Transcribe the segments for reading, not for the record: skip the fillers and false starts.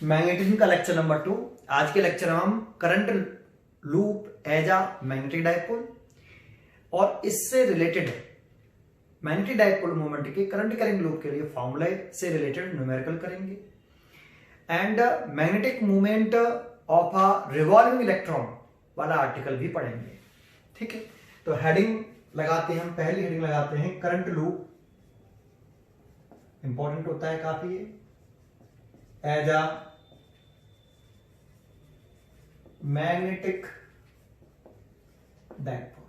Magnetism का lecture number 2। आज के लेक्चर में हम current loop as a magnetic dipole और इससे रिलेटेड मैग्नेटिक डाइपोल मोमेंट के करंट कैरिंग लूप के लिए फॉर्मूला से रिलेटेड न्यूमेरिकल करेंगे and magnetic movement of a revolving electron वाला आर्टिकल भी पढ़ेंगे। ठीक है, तो हेडिंग लगाते हैं हम। पहली हेडिंग लगाते हैं करंट लूप, इंपॉर्टेंट होता है काफी एज अ मैग्नेटिक डाइपोल।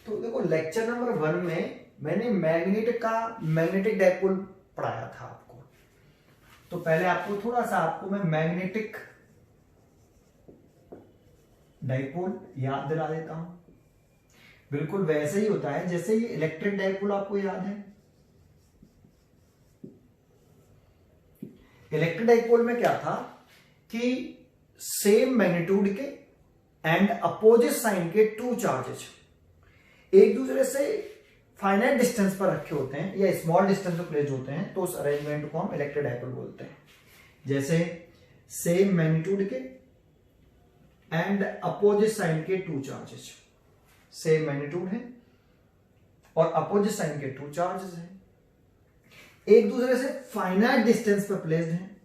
तो देखो लेक्चर नंबर 1 में मैंने मैग्नेटिक डाइपोल पढ़ाया था आपको। तो पहले आपको थोड़ा सा मैं मैग्नेटिक डाइपोल याद दिला देता हूं। बिल्कुल वैसे ही होता है जैसे ये इलेक्ट्रिक डाइपोल आपको याद है। इलेक्ट्रिक डाइपोल में क्या था कि सेम मैग्नीट्यूड के एंड अपोजिट साइन के टू चार्जेस एक दूसरे से फाइनाइट डिस्टेंस पर रखे होते हैं या स्मॉल डिस्टेंस पर प्लेस होते हैं, तो उस अरेंजमेंट को हम इलेक्ट्रिक डाइपोल बोलते हैं। जैसे सेम मैग्नीट्यूड के एंड अपोजिट साइन के टू चार्जेस, सेम मैग्नीट्यूड है और अपोजिट साइन के टू चार्जेस हैं, एक दूसरे से फाइनाइट डिस्टेंस पर प्लेस्ड हैं,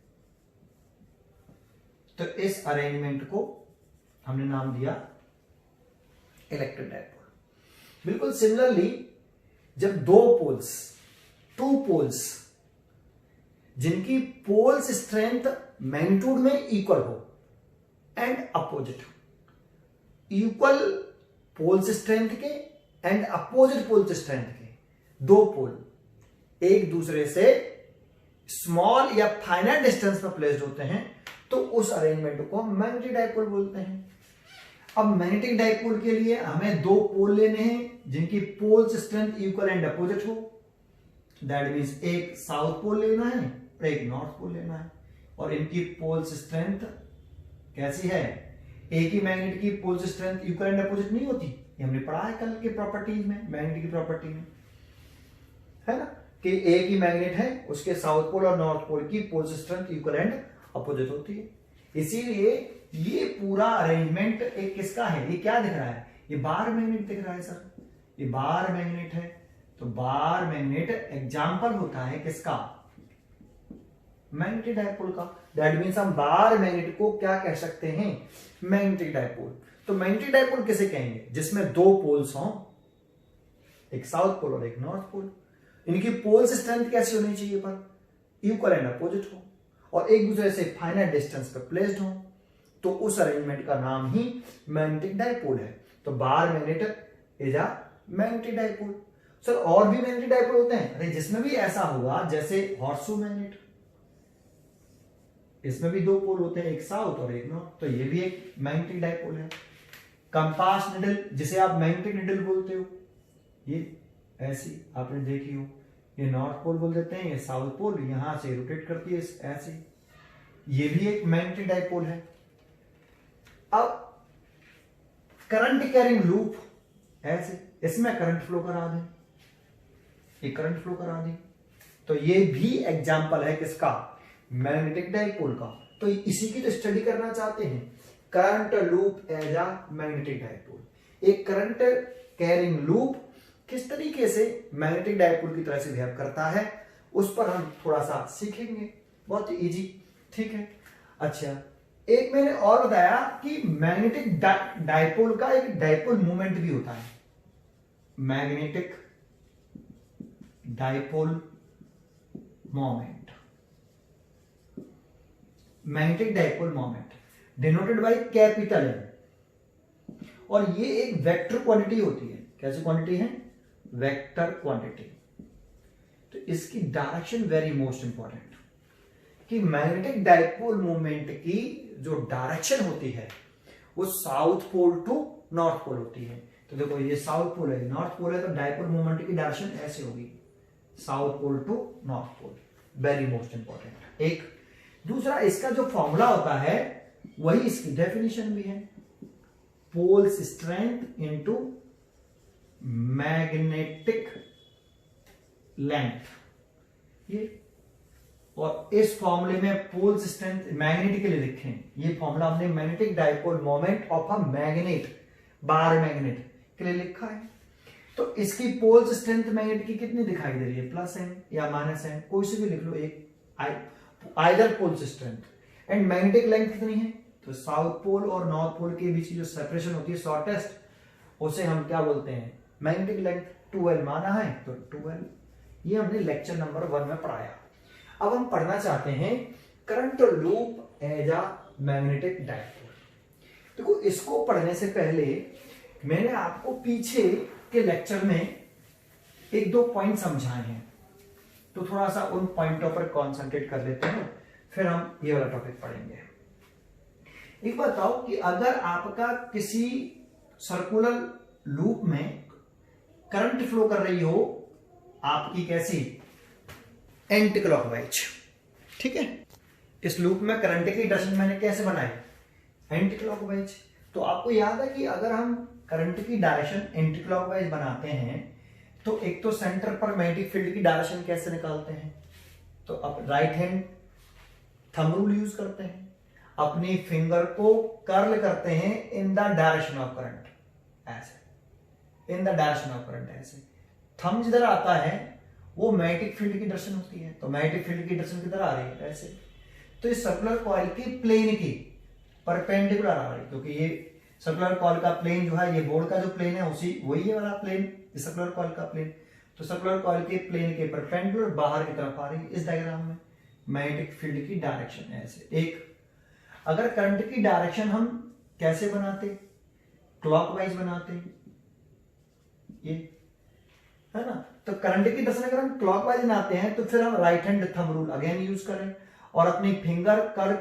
तो इस अरेंजमेंट को हमने नाम दिया इलेक्ट्रिक डाइपोल। बिल्कुल सिमिलरली जब टू पोल्स जिनकी पोल्स स्ट्रेंथ मैग्नीट्यूड में इक्वल हो एंड अपोजिट हो, इक्वल पोल्स स्ट्रेंथ के एंड अपोजिट पोल्स स्ट्रेंथ के दो पोल एक दूसरे से स्मॉल या फाइनाइट डिस्टेंस पर प्लेस्ड होते हैं, तो उस अरेंजमेंट को हम मैग्नेटिक डाइपोल बोलते हैं। अब मैग्नेटिक डाइपोल के लिए हमें दो पोल लेने हैं जिनकी poles strength equal and opposite हो। दैट मींस एक साउथ पोल लेना है और एक नॉर्थ पोल लेना है, और इनकी पोल्स स्ट्रेंथ कैसी है? एक ही मैग्नेट की poles strength equal and opposite नहीं होती, ये हमने पढ़ा है कल के प्रॉपर्टीज में, मैग्नेट की प्रॉपर्टी में, है ना, कि एक ही मैग्नेट है उसके साउथ पोल और नॉर्थ पोल की poles strength equal and opposite होती है। इसीलिए ये पूरा अरेंजमेंट एक किसका है? ये क्या दिख रहा है? ये बार मैग्नेट दिख रहा है सर, ये बार मैग्नेट है। तो बार मैग्नेट एग्जाम्पल होता है किसका? मैग्नेटिक डाइपोल का। दैट मींस हम बार मैग्नेट को क्या कह सकते हैं? Magnetic dipole. तो मैग्नेटिक डाइपोल किसे कहेंगे? जिसमें दो पोल्स हों, एक साउथ पोल और एक नॉर्थ पोल। इनकी पोल्स स्ट्रेंथ कैसी होनी चाहिए? पर इक्वल एंड अपोजिट हो और एक दूसरे से फाइनाइट डिस्टेंस पर प्लेस्ड हो, तो उस अरेंजमेंट का नाम ही मैग्नेटिक डाइपोल है। तो bar magnet is a magnetic dipole. Sir और भी मैग्नेटिक डाइपोल होते हैं? अरे जिसमें भी ऐसा होगा, जैसे हॉर्सशू मैग्नेट, इसमें भी दो पोल होते हैं, एक साउथ और एक नॉर्थ, तो ये भी एक मैग्नेटिक डाइपोल है। कंपास निडल, जिसे आप मैग्नेटिक निडल बोलते हो, ये ऐसी आपने देखी हो, ये नॉर्थ पोल बोल देते हैं, ये साउथ पोल यहां से रोटेट करती है ऐसे, ये भी एक मैग्नेटिक डाइपोल है। अब करंट कैरिंग लूप ऐसे, इसमें करंट फ्लो करा दें, ये करंट फ्लो करा दें, तो ये भी एग्जांपल है किसका? मैग्नेटिक डाइपोल का। तो इसी की तो स्टडी करना चाहते हैं, current loop as a magnetic dipole. एक करंट कैरिंग लूप किस तरीके से मैग्नेटिक डाइपोल की तरह से बिहेव करता है, उस पर हम थोड़ा सा सीखेंगे, बहुत इजी। ठीक है, अच्छा एक मैंने और बताया कि मैग्नेटिक डाइपोल का एक डाइपोल मूवमेंट भी होता है। Magnetic dipole moment, magnetic dipole moment denoted by capital M, और ये एक वेक्टर क्वांटिटी होती है। कैसी क्वांटिटी है? Vector quantity. तो इसकी डायरेक्शन वेरी मोस्ट इंपॉर्टेंट, कि मैग्नेटिक डाइपोल मूवमेंट की जो डायरेक्शन होती है वो south pole to north pole होती है। तो देखो ये साउथ पोल है, नॉर्थ पोल है, तो डाइपोल मूवमेंट की डायरेक्शन ऐसे होगी, south pole to north pole, very most important. एक दूसरा इसका जो फॉर्मूला होता है वही इसकी डेफिनेशन भी है, poles strength into magnetic length. ये, और इस फॉर्मूले में पोल्स स्ट्रेंथ मैग्नेट के लिए लिखे हैं। ये फॉर्मूला हमने magnetic dipole moment of a magnet, bar magnet के लिए लिखा है। तो इसकी पोल्स स्ट्रेंथ मैग्नेट की कितनी दिखाई दे रही है, +n या -n, कोई से भी लिख लो, एक either poles strength. And magnetic length कितनी है, तो साउथ पोल और नॉर्थ पोल के बीच की जो सेपरेशन होती है शॉर्टेस्ट, उसे हम क्या बोलते हैं, मैग्नेटिक लेंथ 2l माना है, तो 2l। ये हमने लेक्चर नंबर 1 में पढ़ाया। अब हम पढ़ना चाहते हैं current loop as a magnetic dipole. देखो, इसको पढ़ने से पहले मैंने आपको पीछे के लेक्चर में 1-2 पॉइंट समझाए हैं, तो थोड़ा सा उन पॉइंटों पर कंसंट्रेट कर लेते हैं, फिर हम ये वाला टॉपिक पढ़ेंगे। एक बताओ कि अगर आपका किसी सर्कुलर लूप में करंट फ्लो कर रही हो आपकी कैसी, एंटी क्लॉकवाइज, ठीक है, इस लूप में करंट की डायरेक्शन मैंने कैसे बनाई, एंटी क्लॉकवाइज। तो आपको याद है कि अगर हम करंट की डायरेक्शन एंटी क्लॉकवाइज बनाते हैं तो एक तो सेंटर पर मैग्नेटिक फील्ड की डायरेक्शन कैसे निकालते हैं, तो अब right hand thumb rule use करते हैं, अपनी फिंगर को कर्ल करते हैं in the direction of current, ऐसे in the direction of current, ऐसे थंब जिधर आता है वो मैग्नेटिक फील्ड की डायरेक्शन होती है, तो मैग्नेटिक फील्ड की डायरेक्शन किधर आ रही है, ऐसे। तो इस सर्कुलर कॉइल की प्लेन की परपेंडिकुलर आ रही है, क्योंकि ये सर्कुलर कॉइल का प्लेन जो है, ये बोर्ड का जो प्लेन है उसी वही है वाला प्लेन, सर्कुलर कॉइल का प्लेन। तो सर्कुलर कॉइल के प्लेन के परपेंडिकुलर बाहर की तरफ आ रही है इस डायग्राम में मैग्नेटिक फील्ड की डायरेक्शन, ऐसे। एक अगर करंट की डायरेक्शन हम कैसे बनाते, क्लॉकवाइज बनाते, ये है ना। तो करंट की डायरेक्शन अगर हम क्लॉकवाइज बनाते हैं तो फिर हम right hand thumb rule again use करें और अपनी फिंगर कर्ल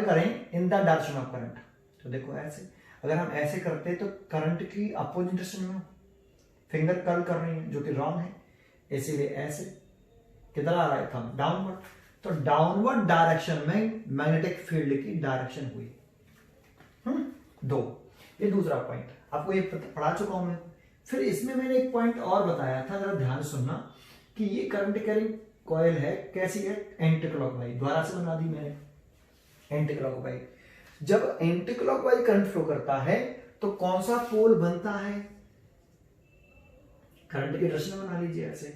करें इन द डायरेक्शन ऑफ करंट। तो देखो ऐसे, अगर हम ऐसे करते तो करंट की अपोजिट डायरेक्शन में फिंगर कर्ल कर रही है, जो कि रॉन्ग है, इसीलिए ऐसे किधर आ रहा है थंब, डाउनवर्ड। तो डाउनवर्ड डायरेक्शन में मैग्नेटिक फील्ड की डायरेक्शन हुई। 2, ये दूसरा पॉइंट आपको ये पढ़ा चुका हूं मैं। फिर इसमें मैंने एक पॉइंट और बताया था, जरा ध्यान सुनना, कि ये करंट कैरिंग कॉइल है, कैसी है, एंटी क्लॉकवाइज, द्वारा से बना दी मैंने, एंटी क्लॉकवाइज। जब एंटी क्लॉकवाइज करंट फ्लो करता है तो कौन सा पोल बनता है, करंट की डायरेक्शन बना लीजिए ऐसे,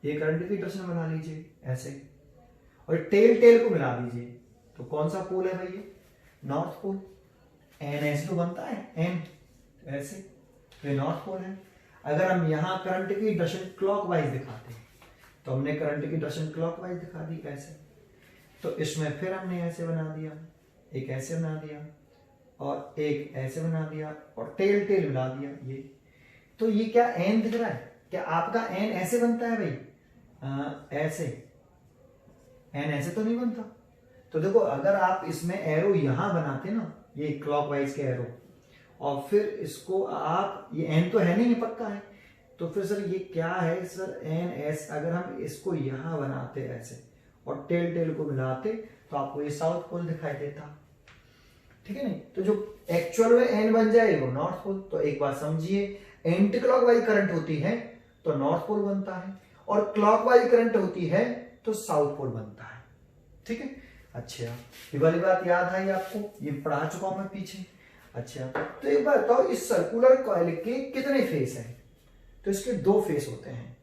ये करंट की डायरेक्शन बना लीजिए ऐसे, और टेल को मिला दीजिए, तो कौन सा पोल है भाई, ये नॉर्थ पोल। एन ऐसे तो बनता है, एन ऐसे, ये नॉर्थ पोल है। अगर हम यहां करंट की डायरेक्शन क्लॉकवाइज दिखाते हैं, तो हमने करंट की डायरेक्शन क्लॉकवाइज दिखा दी ऐसे, तो इसमें फिर हमने ऐसे बना दिया, एक ऐसे बना दिया और एक ऐसे बना दिया और टेल मिला दिया, ये। तो ये क्या एन दिख रहा है, क्या आपका एन ऐसे बनता है भाई, ऐसे, एन ऐसे तो नहीं बनता। तो देखो, अगर आप इसमें एरो यहां बनाते ना, ये क्लॉकवाइज के एरो, और फिर इसको आप, ये एन तो है नहीं, पक्का है, तो फिर सर ये क्या है सर, एन एस, अगर हम इसको यहां बनाते ऐसे और टेल को मिलाते तो आपको ये साउथ पोल दिखाई देता, ठीक है नहीं। तो जो एक्चुअल में एन बन जाए वो नॉर्थ पोल। तो एक बात समझिए, एंटी क्लॉकवाइज करंट होती है तो नॉर्थ पोल बनता है, और क्लॉकवाइज करंट होती है तो साउथ पोल बनता है, ठीक है। अच्छा, ये वाली बात याद आई आपको, ये पढ़ा चुका हूं मैं पीछे। अच्छा, तो एक बात बताओ, इस सर्कुलर कॉइल के कितने फेस हैं, तो इसके 2 फेस होते हैं।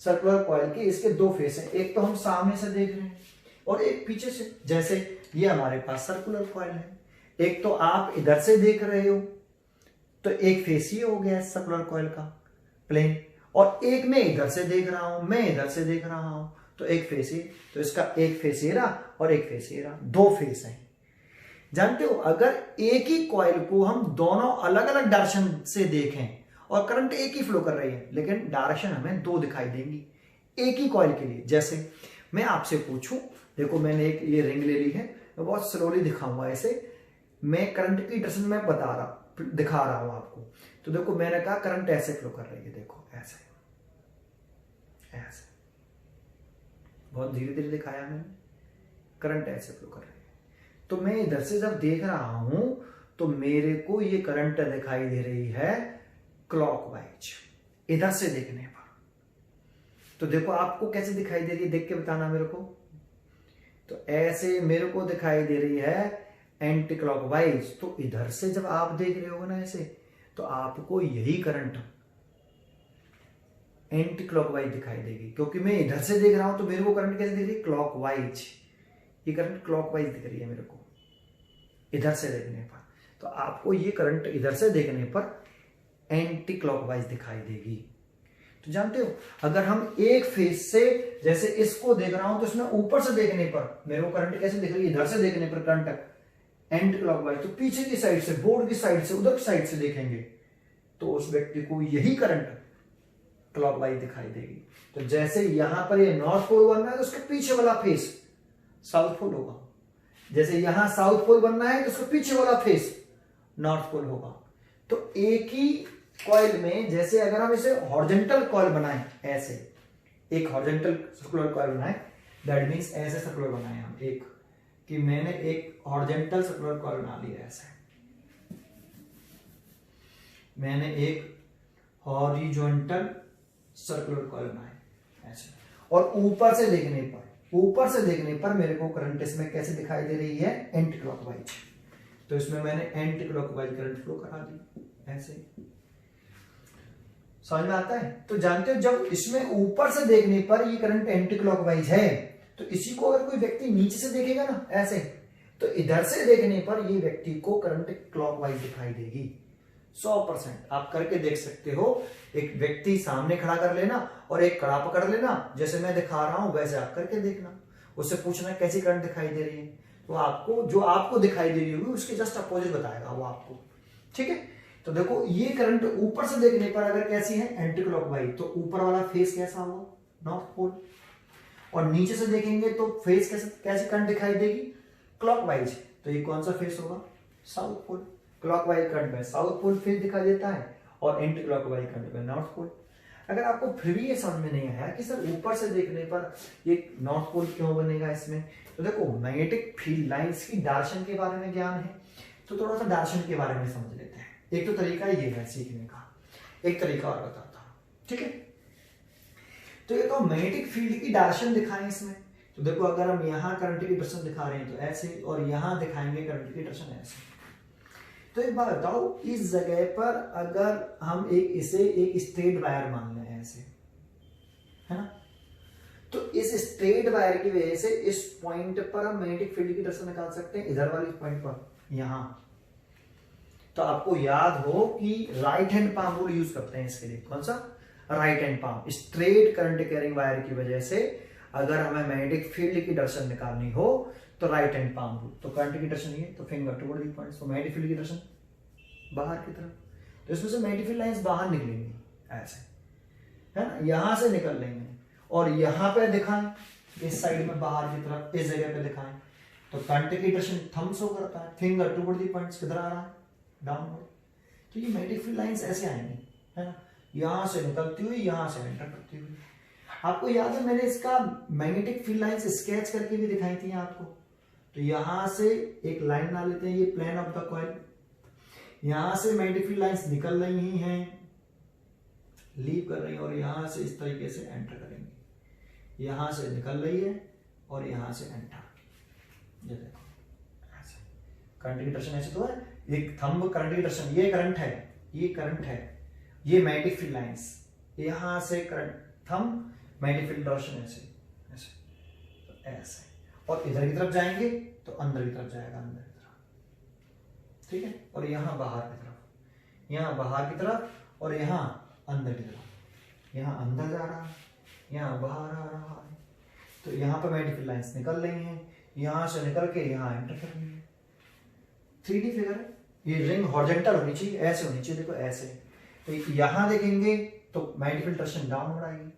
सर्कुलर कॉइल के इसके 2 फेस हैं, एक तो हम सामने से देख रहे हैं और एक पीछे से। जैसे ये हमारे पास सर्कुलर कॉइल है, एक तो आप इधर से देख रहे हो, तो एक फेस ही हो गया सर्कुलर कॉइल का प्लेन, और एक मैं इधर से देख रहा हूं, मैं इधर से देख रहा हूं, तो एक फेस ही, तो इसका एक फेस ये रहा और एक फेस ये रहा, 2 फेस हैं। जानते हो, अगर एक ही कॉइल को हम दोनों अलग अलग डायरेक्शन से देखें और करंट एक ही फ्लो कर रही है, लेकिन डायरेक्शन हमें 2 दिखाई देंगी एक ही कॉइल के लिए। जैसे मैं आपसे पूछूं, देखो मैंने एक ये रिंग ले ली है, मैं बहुत स्लोली दिखाऊंगा ऐसे, मैं करंट की डायरेक्शन में दिखा रहा हूं आपको। तो देखो, मैंने कहा करंट ऐसे फ्लो कर रही है, देखो ऐसे ऐसे, बहुत धीरे धीरे दिखाया मैंने, करंट ऐसे फ्लो कर रही है। तो मैं इधर से जब देख रहा हूं तो मेरे को ये करंट दिखाई दे रही है क्लॉकवाइज, इधर से देखने पर। तो देखो आपको कैसे दिखाई दे रही है, देख के बताना मेरे को। तो ऐसे मेरे को दिखाई दे रही है एंटी क्लॉकवाइज। तो इधर से जब आप देख रहे हो ना ऐसे, तो आपको यही करंट एंटी क्लॉकवाइज दिखाई देगी, क्योंकि मैं इधर से देख रहा हूं तो मेरे को करंट कैसे दिख रही है, क्लॉकवाइज। ये करंट क्लॉकवाइज दिख रही है मेरे को इधर से देखने पर। तो आपको ये करंट इधर से देखने पर एंटी क्लॉकवाइज दिखाई देगी। तो जानते हो, अगर हम एक फेज से जैसे इसको देख रहा हूं तो इसमें ऊपर से देखने पर मेरे को करंट कैसे दिख रही है, इधर से देखने पर करंट एंटी क्लॉकवाइज। तो पीछे की साइड से, बोर्ड की साइड से, उधर की साइड से देखेंगे तो उस व्यक्ति को यही करंट क्लॉकवाइज दिखाई देगी। तो जैसे यहां पर ये नॉर्थ पोल बनना है तो उसके पीछे वाला फेस साउथ पोल होगा। जैसे यहां साउथ पोल बनना है तो उसके पीछे वाला फेस नॉर्थ पोल होगा। तो एक ही कॉइल में, जैसे अगर हम इसे हॉरिजॉन्टल कॉइल बनाएं, ऐसे एक हॉरिजॉन्टल सर्कुलर कॉइल बनाएं, दैट मींस ऐसे सर्कुलर बनाएं हम, एक कि मैंने एक हॉरिजॉन्टल सर्कुलर कॉइल बना लिया ऐसे, मैंने एक हॉरिजॉन्टल सर्कुलर कॉइल बनाए ऐसे, और ऊपर से देखने पर मेरे को करंट इसमें कैसे दिखाई दे रही है, एंटी क्लॉकवाइज। तो इसमें मैंने एंटी क्लॉकवाइज करंट फ्लो करा दी ऐसे। समझ में आता है? तो जानते हो, जब इसमें ऊपर से देखने पर ये करंट एंटी क्लॉकवाइज है, तो इसी को अगर कोई व्यक्ति नीचे से देखेगा ना ऐसे, तो इधर से देखने पर ये व्यक्ति को करंट क्लॉकवाइज दिखाई देगी 100%। आप करके देख सकते हो। एक व्यक्ति सामने खड़ा कर लेना और एक कड़ा पकड़ लेना, जैसे मैं दिखा रहा हूं वैसे आप करके देखना, उससे पूछना कैसी करंट दिखाई दे रही है, तो आपको जो आपको दिखाई दे रही होगी उसके जस्ट अपोजिट बताएगा वो आपको। ठीक है, तो देखो ये करंट ऊपर से देखने पर अगर कैसी है, एंटी क्लॉकवाइज, तो ऊपर वाला फेस कैसा होगा, नॉर्थ पोल, और नीचे से देखेंगे तो फेस कैसे करंट दिखाई देगी, क्लॉकवाइज। तो ये कौन सा फेस होगा, साउथ पोल। क्लॉकवाइज करंट में साउथ पोल फेस दिखाई देता है और एंटी क्लॉकवाइज करंट में नॉर्थ पोल। अगर आपको फिर भी ये समझ में नहीं आया कि सर ऊपर से देखने पर ये नॉर्थ पोल क्यों बनेगा इसमें, तो देखो मैग्नेटिक फील्ड लाइंस की डायरेक्शन के बारे में ज्ञान है, तो थोड़ा सा डायरेक्शन के बारे में समझ लेते हैं। एक तो तरीका ये है सीखने का, एक तरीका और बताता हूं। ठीक है, तो ये तो मैग्नेटिक फील्ड की डायरेक्शन दिखाएं इसमें। तो देखो अगर हम यहाँ करंट की डायरेक्शन दिखा रहे हैं तो ऐसे, और यहाँ दिखाएंगे करंट की डायरेक्शन ऐसे। तो एक बात बताओ, इस जगह पर अगर हम इसे एक स्ट्रेट वायर मान लें ऐसे, है ना, तो इस स्ट्रेट वायर की वजह से इस पॉइंट पर हम मैग्नेटिक फील्ड की डायरेक्शन निकाल सकते हैं, इधर वाली पॉइंट पर, यहां। तो आपको याद हो कि right hand palm rule use करते हैं इसके लिए। कौन सा, right hand palm. Straight current carrying wire की वजह से अगर हमें मैग्नेटिक फील्ड की डायरेक्शन निकालनी हो तो राइट हैंड पाम रूल। तो करंट की डायरेक्शन ये, तो फिंगर टुवर्ड द पॉइंट, तो मैग्नेटिक फील्ड की डायरेक्शन बाहर की तरफ, तो इसमें से मैग्नेटिक फील्ड लाइंस बाहर निकलेंगी ऐसे, है ना, यहां से निकल लेंगे और यहां पे दिखाएं इस साइड में बाहर की तरफ, इस जगह पे दिखाएं, तो करंट की डायरेक्शन थंब शो करता है, फिंगर टुवर्ड द पॉइंट्स किधर आ रहा है, डाउनवर्ड। तो ये मैग्नेटिक फील्ड लाइंस ऐसे आएंगी, है ना, यहां से निकलती हुई यहां से एंटर करती हुई। आपको याद है मैंने इसका मैग्नेटिक फील्ड लाइंस स्केच करके भी दिखाई थी आपको। तो यहां से एक लाइन बना लेते हैं, ये प्लेन ऑफ द कॉइल, यहां से मैग्नेटिक फील्ड लाइंस निकल रही हैं, लीव कर रही हैं, और यहां से इस तरीके से एंटर करेंगे, यहां से निकल रही है और यहां से एंटर। ये देखो ऐसे करंट की डायरेक्शन ऐसे तो है, एक थंब करंट की डायरेक्शन, ये करंट है, ये करंट है, ये मैग्नेटिक फील्ड लाइंस, यहां से current thumb magnetic field direction ऐसे ऐसे, तो ऐसे, और इधर की तरफ जाएंगे तो अंदर की तरफ जाएगा, अंदर की तरफ। ठीक है, और यहां बाहर की तरफ, यहां बाहर की तरफ, और यहां अंदर की तरफ, यहां अंदर जा रहा है, यहां बाहर आ रहा है। तो यहां पर मैग्नेटिक फील्ड लाइंस निकल रही हैं, यहां से निकल के यहां एंटर कर रही है। 3D फिगर है, ये रिंग हॉरिजॉन्टल होनी चाहिए, ऐसे होनी चाहिए, देखो ऐसे। तो यहां देखेंगे तो मैग्नेटिक फील्ड डायरेक्शन डाउनवर्ड आएगी,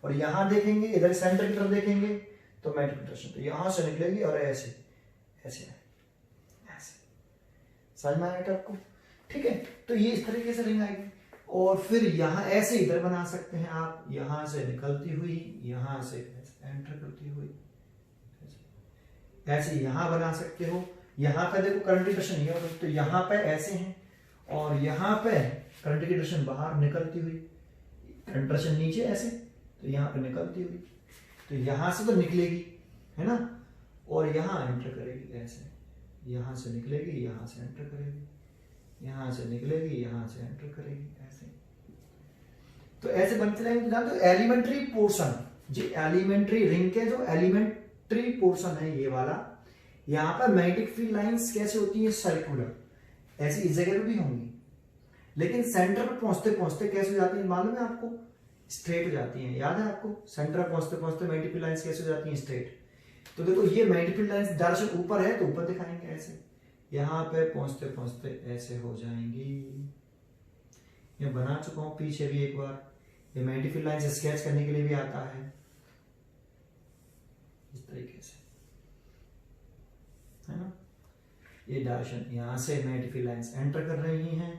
और यहां देखेंगे, इधर सेंटर की तरफ देखेंगे तो मैग्नेटिक फील्ड डायरेक्शन तो यहां से निकलेगी और ऐसे ऐसे ऐसे। समझ में आएगा आपको? ठीक है, तो ये इस तरीके से रिंग आएगी, और फिर यहां ऐसे इधर बना सकते हैं आप, यहां से निकलती हुई, यहां से एंटर करती हुई, ऐसे यहां बना सकते हो। यहां पे देखो करंट की डायरेक्शन ये, तो यहां पे ऐसे हैं, और यहां पे करंट की डायरेक्शन बाहर निकलती हुई, करंट डायरेक्शन नीचे ऐसे, तो यहां पर निकलती हुई, तो यहां से तो निकलेगी, है ना, और यहां एंटर करेगी ऐसे, यहां से निकलेगी, यहां से एंटर करेगी, यहां से निकलेगी, यहां से एंटर करेगी, ऐसे। तो ऐसे बनते रहेंगे। तो जानते हो एलिमेंट्री पोर्शन, जो एलिमेंट्री रिंग के जो एलिमेंट्री पोर्शन है ये वाला, यहां पर मैग्नेटिक फील्ड लाइंस कैसे होती है, सर्कुलर, ऐसी इस जगह पे भी होंगी, लेकिन सेंटर पर पहुंचते पहुंचते कैसे हो जाती है मालूम है आपको, स्ट्रेट हो जाती है। याद है आपको, सेंटर पर पहुंचते पहुंचते मैग्नेटिक फील्ड लाइंस कैसे हो जाती है, स्ट्रेट। तो देखो ये मैग्नेटिक फील्ड लाइंस डायरेक्शन ऊपर है तो ऊपर दिखाएंगे ऐसे, यहां पे पहुंचते पहुंचते ऐसे हो जाएंगी। ये बना चुका हूं पीछे भी एक बार, ये मैग्नेटिक फील्ड लाइंस स्केच करने के लिए भी आता है इस तरीके से, है ना। ये डायरेक्शन, यहां से मैग्नेटिक फील्ड लाइंस एंटर कर रही हैं,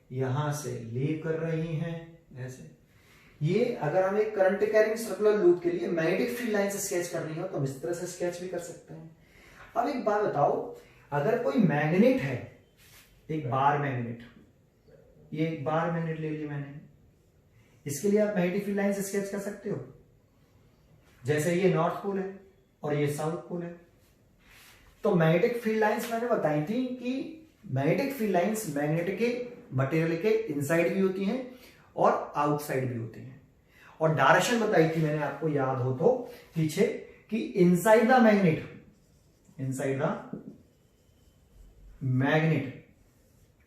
यहां से लीव कर रही हैं, ऐसे। ये अगर हम एक करंट कैरिंग सर्कुलर लूप के लिए मैग्नेटिक फील्ड लाइन स्केच करनी हो तो हम इस तरह से स्केच भी कर सकते हैं। अब एक बात बताओ, अगर कोई मैग्नेट है, एक बार मैग्नेट, ये एक बार मैग्नेट ले लिया मैंने, इसके लिए आप मैग्नेटिक फील्ड लाइन स्केच कर सकते हो। जैसे ये नॉर्थ पोल है और ये साउथ पोल है, तो मैग्नेटिक फील्ड लाइंस मैंने बताई थी कि मैग्नेटिक फील्ड लाइंस मैग्नेट के मटेरियल के इनसाइड भी होती हैं और आउटसाइड भी होती हैं। और डायरेक्शन बताई थी मैंने आपको, याद हो तो पीछे, कि inside the magnet, inside the magnet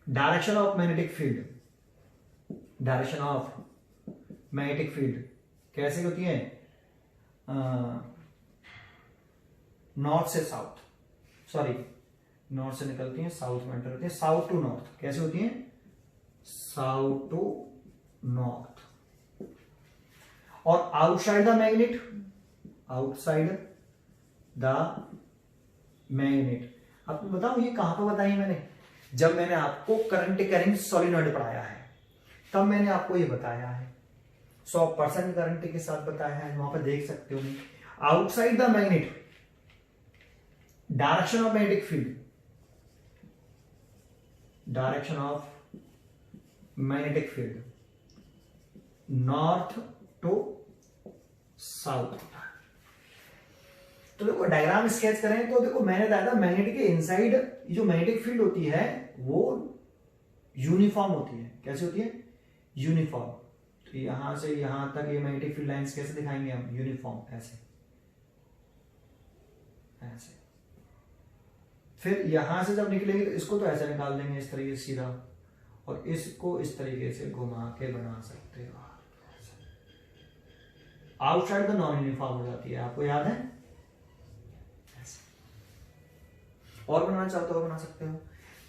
direction of magnetic field, direction of magnetic field कैसे होती है, नॉर्थ से साउथ, सॉरी नॉर्थ से निकलती है, साउथ में एंटर होती है, साउथ टू नॉर्थ कैसे होती है, साउथ टू नॉर्थ। और outside the magnet, outside the magnet. अब बताओ ये कहां पर बताई मैंने, जब मैंने आपको करंट कैरिंग सोलिनॉइड पढ़ाया है तब मैंने आपको ये बताया है, 100% करंट के साथ बताया है, वहां पर देख सकते हो। Outside the magnet direction of magnetic field, direction of magnetic field north to south. तो देखो डायग्राम स्केच करें तो देखो मैंने बताया था मैग्नेटिक के इनसाइड जो मैग्नेटिक फील्ड होती है वो यूनिफॉर्म होती है। कैसे होती है, यूनिफॉर्म। तो यहां से यहां तक ये मैग्नेटिक फील्ड लाइंस कैसे दिखाएंगे हम, यूनिफॉर्म, ऐसे ऐसे। फिर यहां से जब निकलेंगे तो इसको तो ऐसे निकाल देंगे इस तरीके से सीधा, और इसको इस तरीके से घुमा के बना सकते हो। आउटसाइड तो नॉन यूनिफॉर्म हो जाती है, आपको याद है। और बनाना चाहते हो बना सकते हो।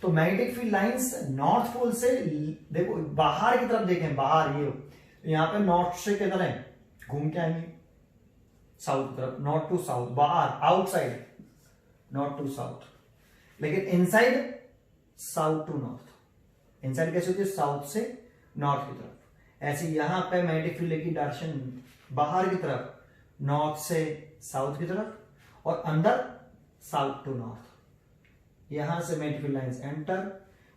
तो magnetic field lines north pole से देखो बाहर की तरफ देखें, बाहर ये तो यहां पे नॉर्थ से किधर है, घूम के आएंगे साउथ की तरफ, नॉर्थ टू साउथ, बाहर आउटसाइड नॉर्थ टू साउथ। लेकिन inside south to north. Inside कैसे होती है, साउथ से नॉर्थ की तरफ। ऐसे यहां पे मैग्नेटिक फील्ड की डायरेक्शन बाहर की तरफ, नॉर्थ से साउथ की तरफ, और अंदर साउथ टू नॉर्थ। यहां से मैग्नेटिक फील्ड लाइंस एंटर।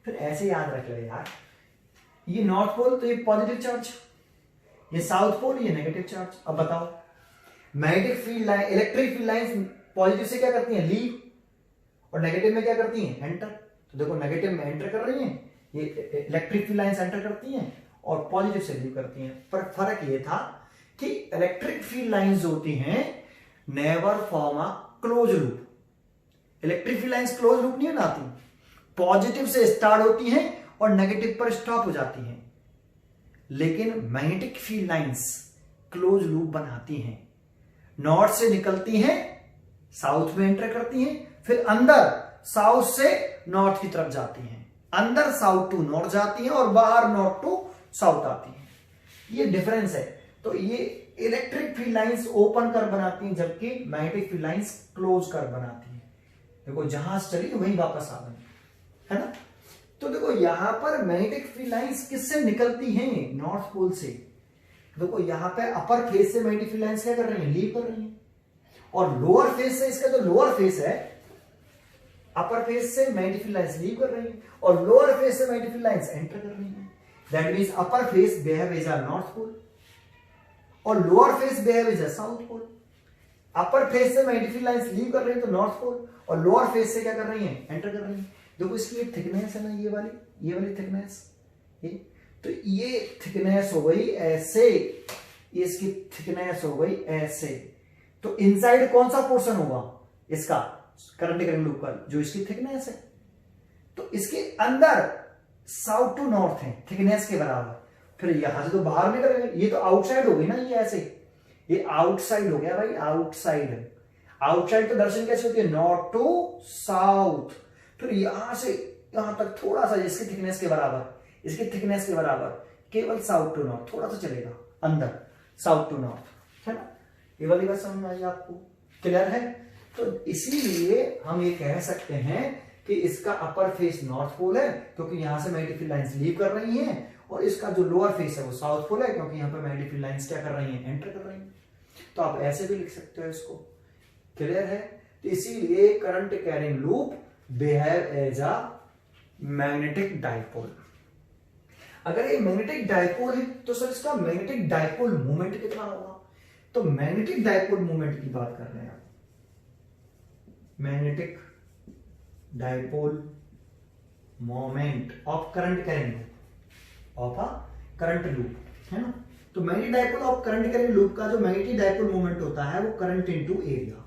फिर ऐसे याद रख लो यार, ये नॉर्थ पोल तो ये पॉजिटिव चार्ज, ये साउथ पोल ये नेगेटिव चार्ज। अब बताओ magnetic field line, electric field lines positive से क्या करती हैं, लीव, और नेगेटिव में क्या करती हैं, एंटर। तो देखो नेगेटिव में एंटर कर रही हैं, ये इलेक्ट्रिक फील्ड लाइंस एंटर करती हैं, और पॉजिटिव से लीव करती हैं। पर फर्क ये था कि इलेक्ट्रिक फील्ड लाइंस होती हैं never form a close loop. Electric field lines close loop नहीं बनाती, पॉजिटिव से स्टार्ट होती हैं और नेगेटिव पर स्टॉप हो जाती हैं। लेकिन magnetic field lines close loop बनाती हैं, नॉर्थ से निकलती हैं, साउथ में एंटर करती हैं, फिर अंदर साउथ से नॉर्थ की तरफ जाती हैं, अंदर साउथ टू नॉर्थ जाती हैं, और बाहर नॉर्थ टू साउथ आती हैं। ये डिफरेंस है। तो ये इलेक्ट्रिक फील्ड लाइंस ओपन कर बनाती हैं, जबकि मैग्नेटिक फील्ड लाइंस क्लोज कर बनाती हैं। देखो जहां से चली वहीं वापस आ गई, है ना। तो देखो यहां पर मैग्नेटिक फील्ड लाइंस किससे निकलती हैं, नॉर्थ पोल से। देखो यहां पे अपर फेस से मैग्नेटिक फील्ड लाइंस क्या कर रही हैं, लीव कर रही हैं, और लोअर फेस से, इसका जो लोअर फेस है, अपर फेस से मैग्नेटिक फील्ड लाइंस लीव कर रही हैं, और लोअर फेस से मैग्नेटिक फील्ड लाइंस एंटर कर रही हैं। That means upper face behave as a north pole, और lower face behave as south pole. Upper face से मैग्नेटिक फील्ड लाइंस लीव कर रही है तो नॉर्थ पोल, और लोअर फेस से क्या कर रही है, एंटर कर रही है। देखो इसकी ये थिकनेस है ना, ये वाली थिकनेस, ये तो ये थिकनेस हो गई ऐसे, ये इसकी थिकनेस हो गई ऐसे। तो इनसाइड कौन सा पोर्शन होगा इसका करंट कैरिंग लूप का, जो इसकी थिकनेस है। तो इसके अंदर साउथ टू नॉर्थ है थिकनेस के बराबर। फिर यहां से तो बाहर निकलेगा, ये तो आउटसाइड हो गई ना, ये ऐसे, ये आउटसाइड हो गया भाई, आउटसाइड। आउटसाइड तो दर्शन कैसे होती है, नॉर्थ टू साउथ। फिर यहां से यहां तक थोड़ा सा इसकी थिकनेस के बराबर, इसकी थिकनेस के बराबर, केवल साउथ टू नॉर्थ थोड़ा सा चलेगा अंदर, साउथ टू नॉर्थ, है ना। ये वाली बात समझ में आई आपको, क्लियर है। तो इसीलिए हम ये कह सकते हैं कि इसका अपर फेस नॉर्थ पोल है क्योंकि यहां से मैग्नेटिक फील्ड लाइंस लीव कर रही हैं, और इसका जो लोअर फेस है वो साउथ पोल है क्योंकि यहां पर मैग्नेटिक फील्ड लाइंस क्या कर रही हैं, एंटर कर रही हैं। तो आप ऐसे भी लिख सकते हो इसको, क्लियर है। तो इसीलिए current carrying loop behave as a magnetic dipole. अगर ये मैग्नेटिक डाइपोल है तो सर इसका मैग्नेटिक डाइपोल मोमेंट कितना होगा, तो मैग्नेटिक डाइपोल मोमेंट की बात कर रहे हैं आप, magnetic dipole moment of current carrying loop, of a current loop, है ना। तो magnetic dipole of current carrying loop का जो मैग्नेटिक डाइपोल मोमेंट होता है वो current into area,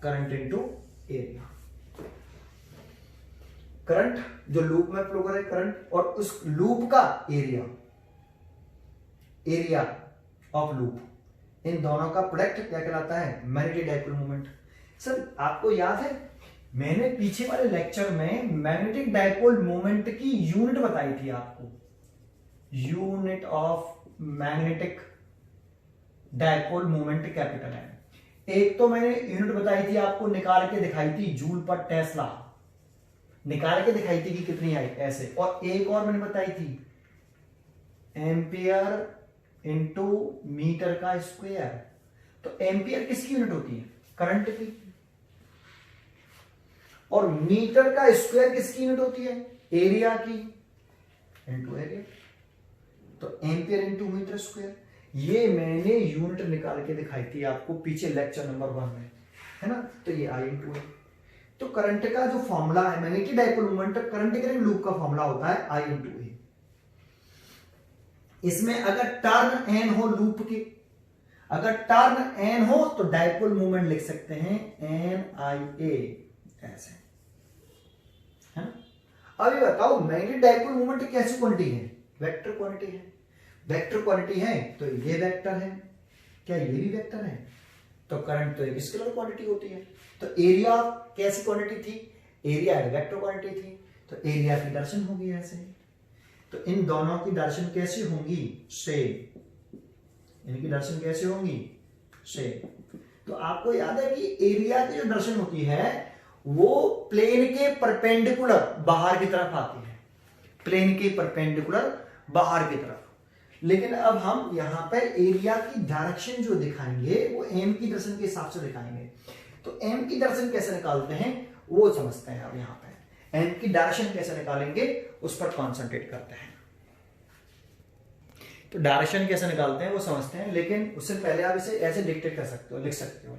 current into area. Current जो लूप में फ्लो कर रहा है करंट, और उस लूप का एरिया, एरिया ऑफ लूप, इन दोनों का प्रोडक्ट क्या कहलाता है, मैग्नेटिक डाइपोल मोमेंट। सर आपको याद है मैंने पीछे वाले लेक्चर में मैग्नेटिक डाइपोल मोमेंट की यूनिट बताई थी आपको, unit of magnetic dipole moment capital है। एक तो मैंने यूनिट बताई थी आपको, निकाल के दिखाई थी, जूल पर टेस्ला, निकाल के दिखाई थी कि कितनी आई ऐसे, और एक और मैंने बताई थी एम्पियर इनटू मीटर का स्क्वायर। तो एम्पियर किसकी यूनिट होती है, करंट की, और मीटर का स्क्वायर किसकी यूनिट होती है, एरिया की, इनटू एरिया। तो एम्पियर इनटू मीटर स्क्वायर, ये मैंने यूनिट निकाल के दिखाई थी आपको पीछे लेक्चर नंबर 1 में, है ना। तो ये आई इनटू ए। तो करंट का जो फॉर्मूला है magnetic dipole moment, current carrying loop का फॉर्मूला होता है आई इनटू ए। इसमें अगर टर्न एन हो लूप के, अगर टर्न एन हो तो डाइपोल मोमेंट लिख सकते हैं एन आई ए, ऐसे, है ना। अब ये बताओ मैग्नेटिक डाइपोल मोमेंट कैसी क्वांटिटी है, वेक्टर क्वांटिटी है। वेक्टर क्वांटिटी है तो ये वेक्टर है, क्या ये भी वेक्टर है, तो करंट तो एक स्केलर क्वांटिटी होती है। तो एरिया कैसी क्वांटिटी थी, एरिया वेक्टर क्वांटिटी थी, तो एरिया की दर्शन होगी ऐसे। तो इन दोनों की दर्शन कैसी होंगी, सेम, इनकी दर्शन कैसी होंगी, सेम। तो आपको याद है कि एरिया की जो दर्शन होती है वो प्लेन के परपेंडिकुलर बाहर की तरफ आती है, प्लेन के परपेंडिकुलर बाहर की तरफ। लेकिन अब हम यहां पर एरिया की डायरेक्शन जो दिखाएंगे वो एम की दर्शन के हिसाब से दिखाएंगे। तो एम की दर्शन कैसे निकालते हैं वो समझते हैं। अब यहां पर एम की डायरेक्शन कैसे निकालेंगे उस पर कॉन्सेंट्रेट करते हैं। तो डायरेक्शन कैसे निकालते हैं वो समझते हैं, लेकिन उससे पहले आप इसे ऐसे डिक्टेट कर सकते हो, लिख सकते हो।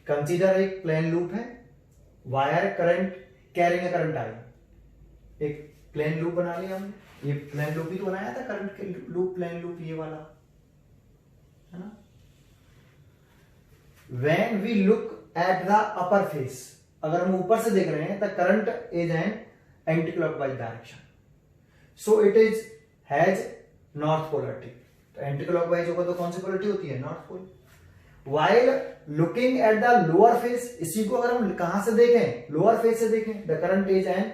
कंसीडर एक प्लेन लूप है, wire current carrying current I, एक प्लेन लूप बना लिया हमने, ये प्लेन लूप ही तो बनाया था, करंट के लूप, प्लेन लूप ये वाला, है ना। When we look at the upper face, अगर हम ऊपर से देख रहे हैं तो current is an anti clockwise direction, so it is has north polarity. तो एंटी क्लॉकवाइज होगा तो कौन सी पोलरिटी होती है, north pole. While looking at the lower face, इसी को अगर हम कहां से देखें, लोअर फेस से देखें, the current is an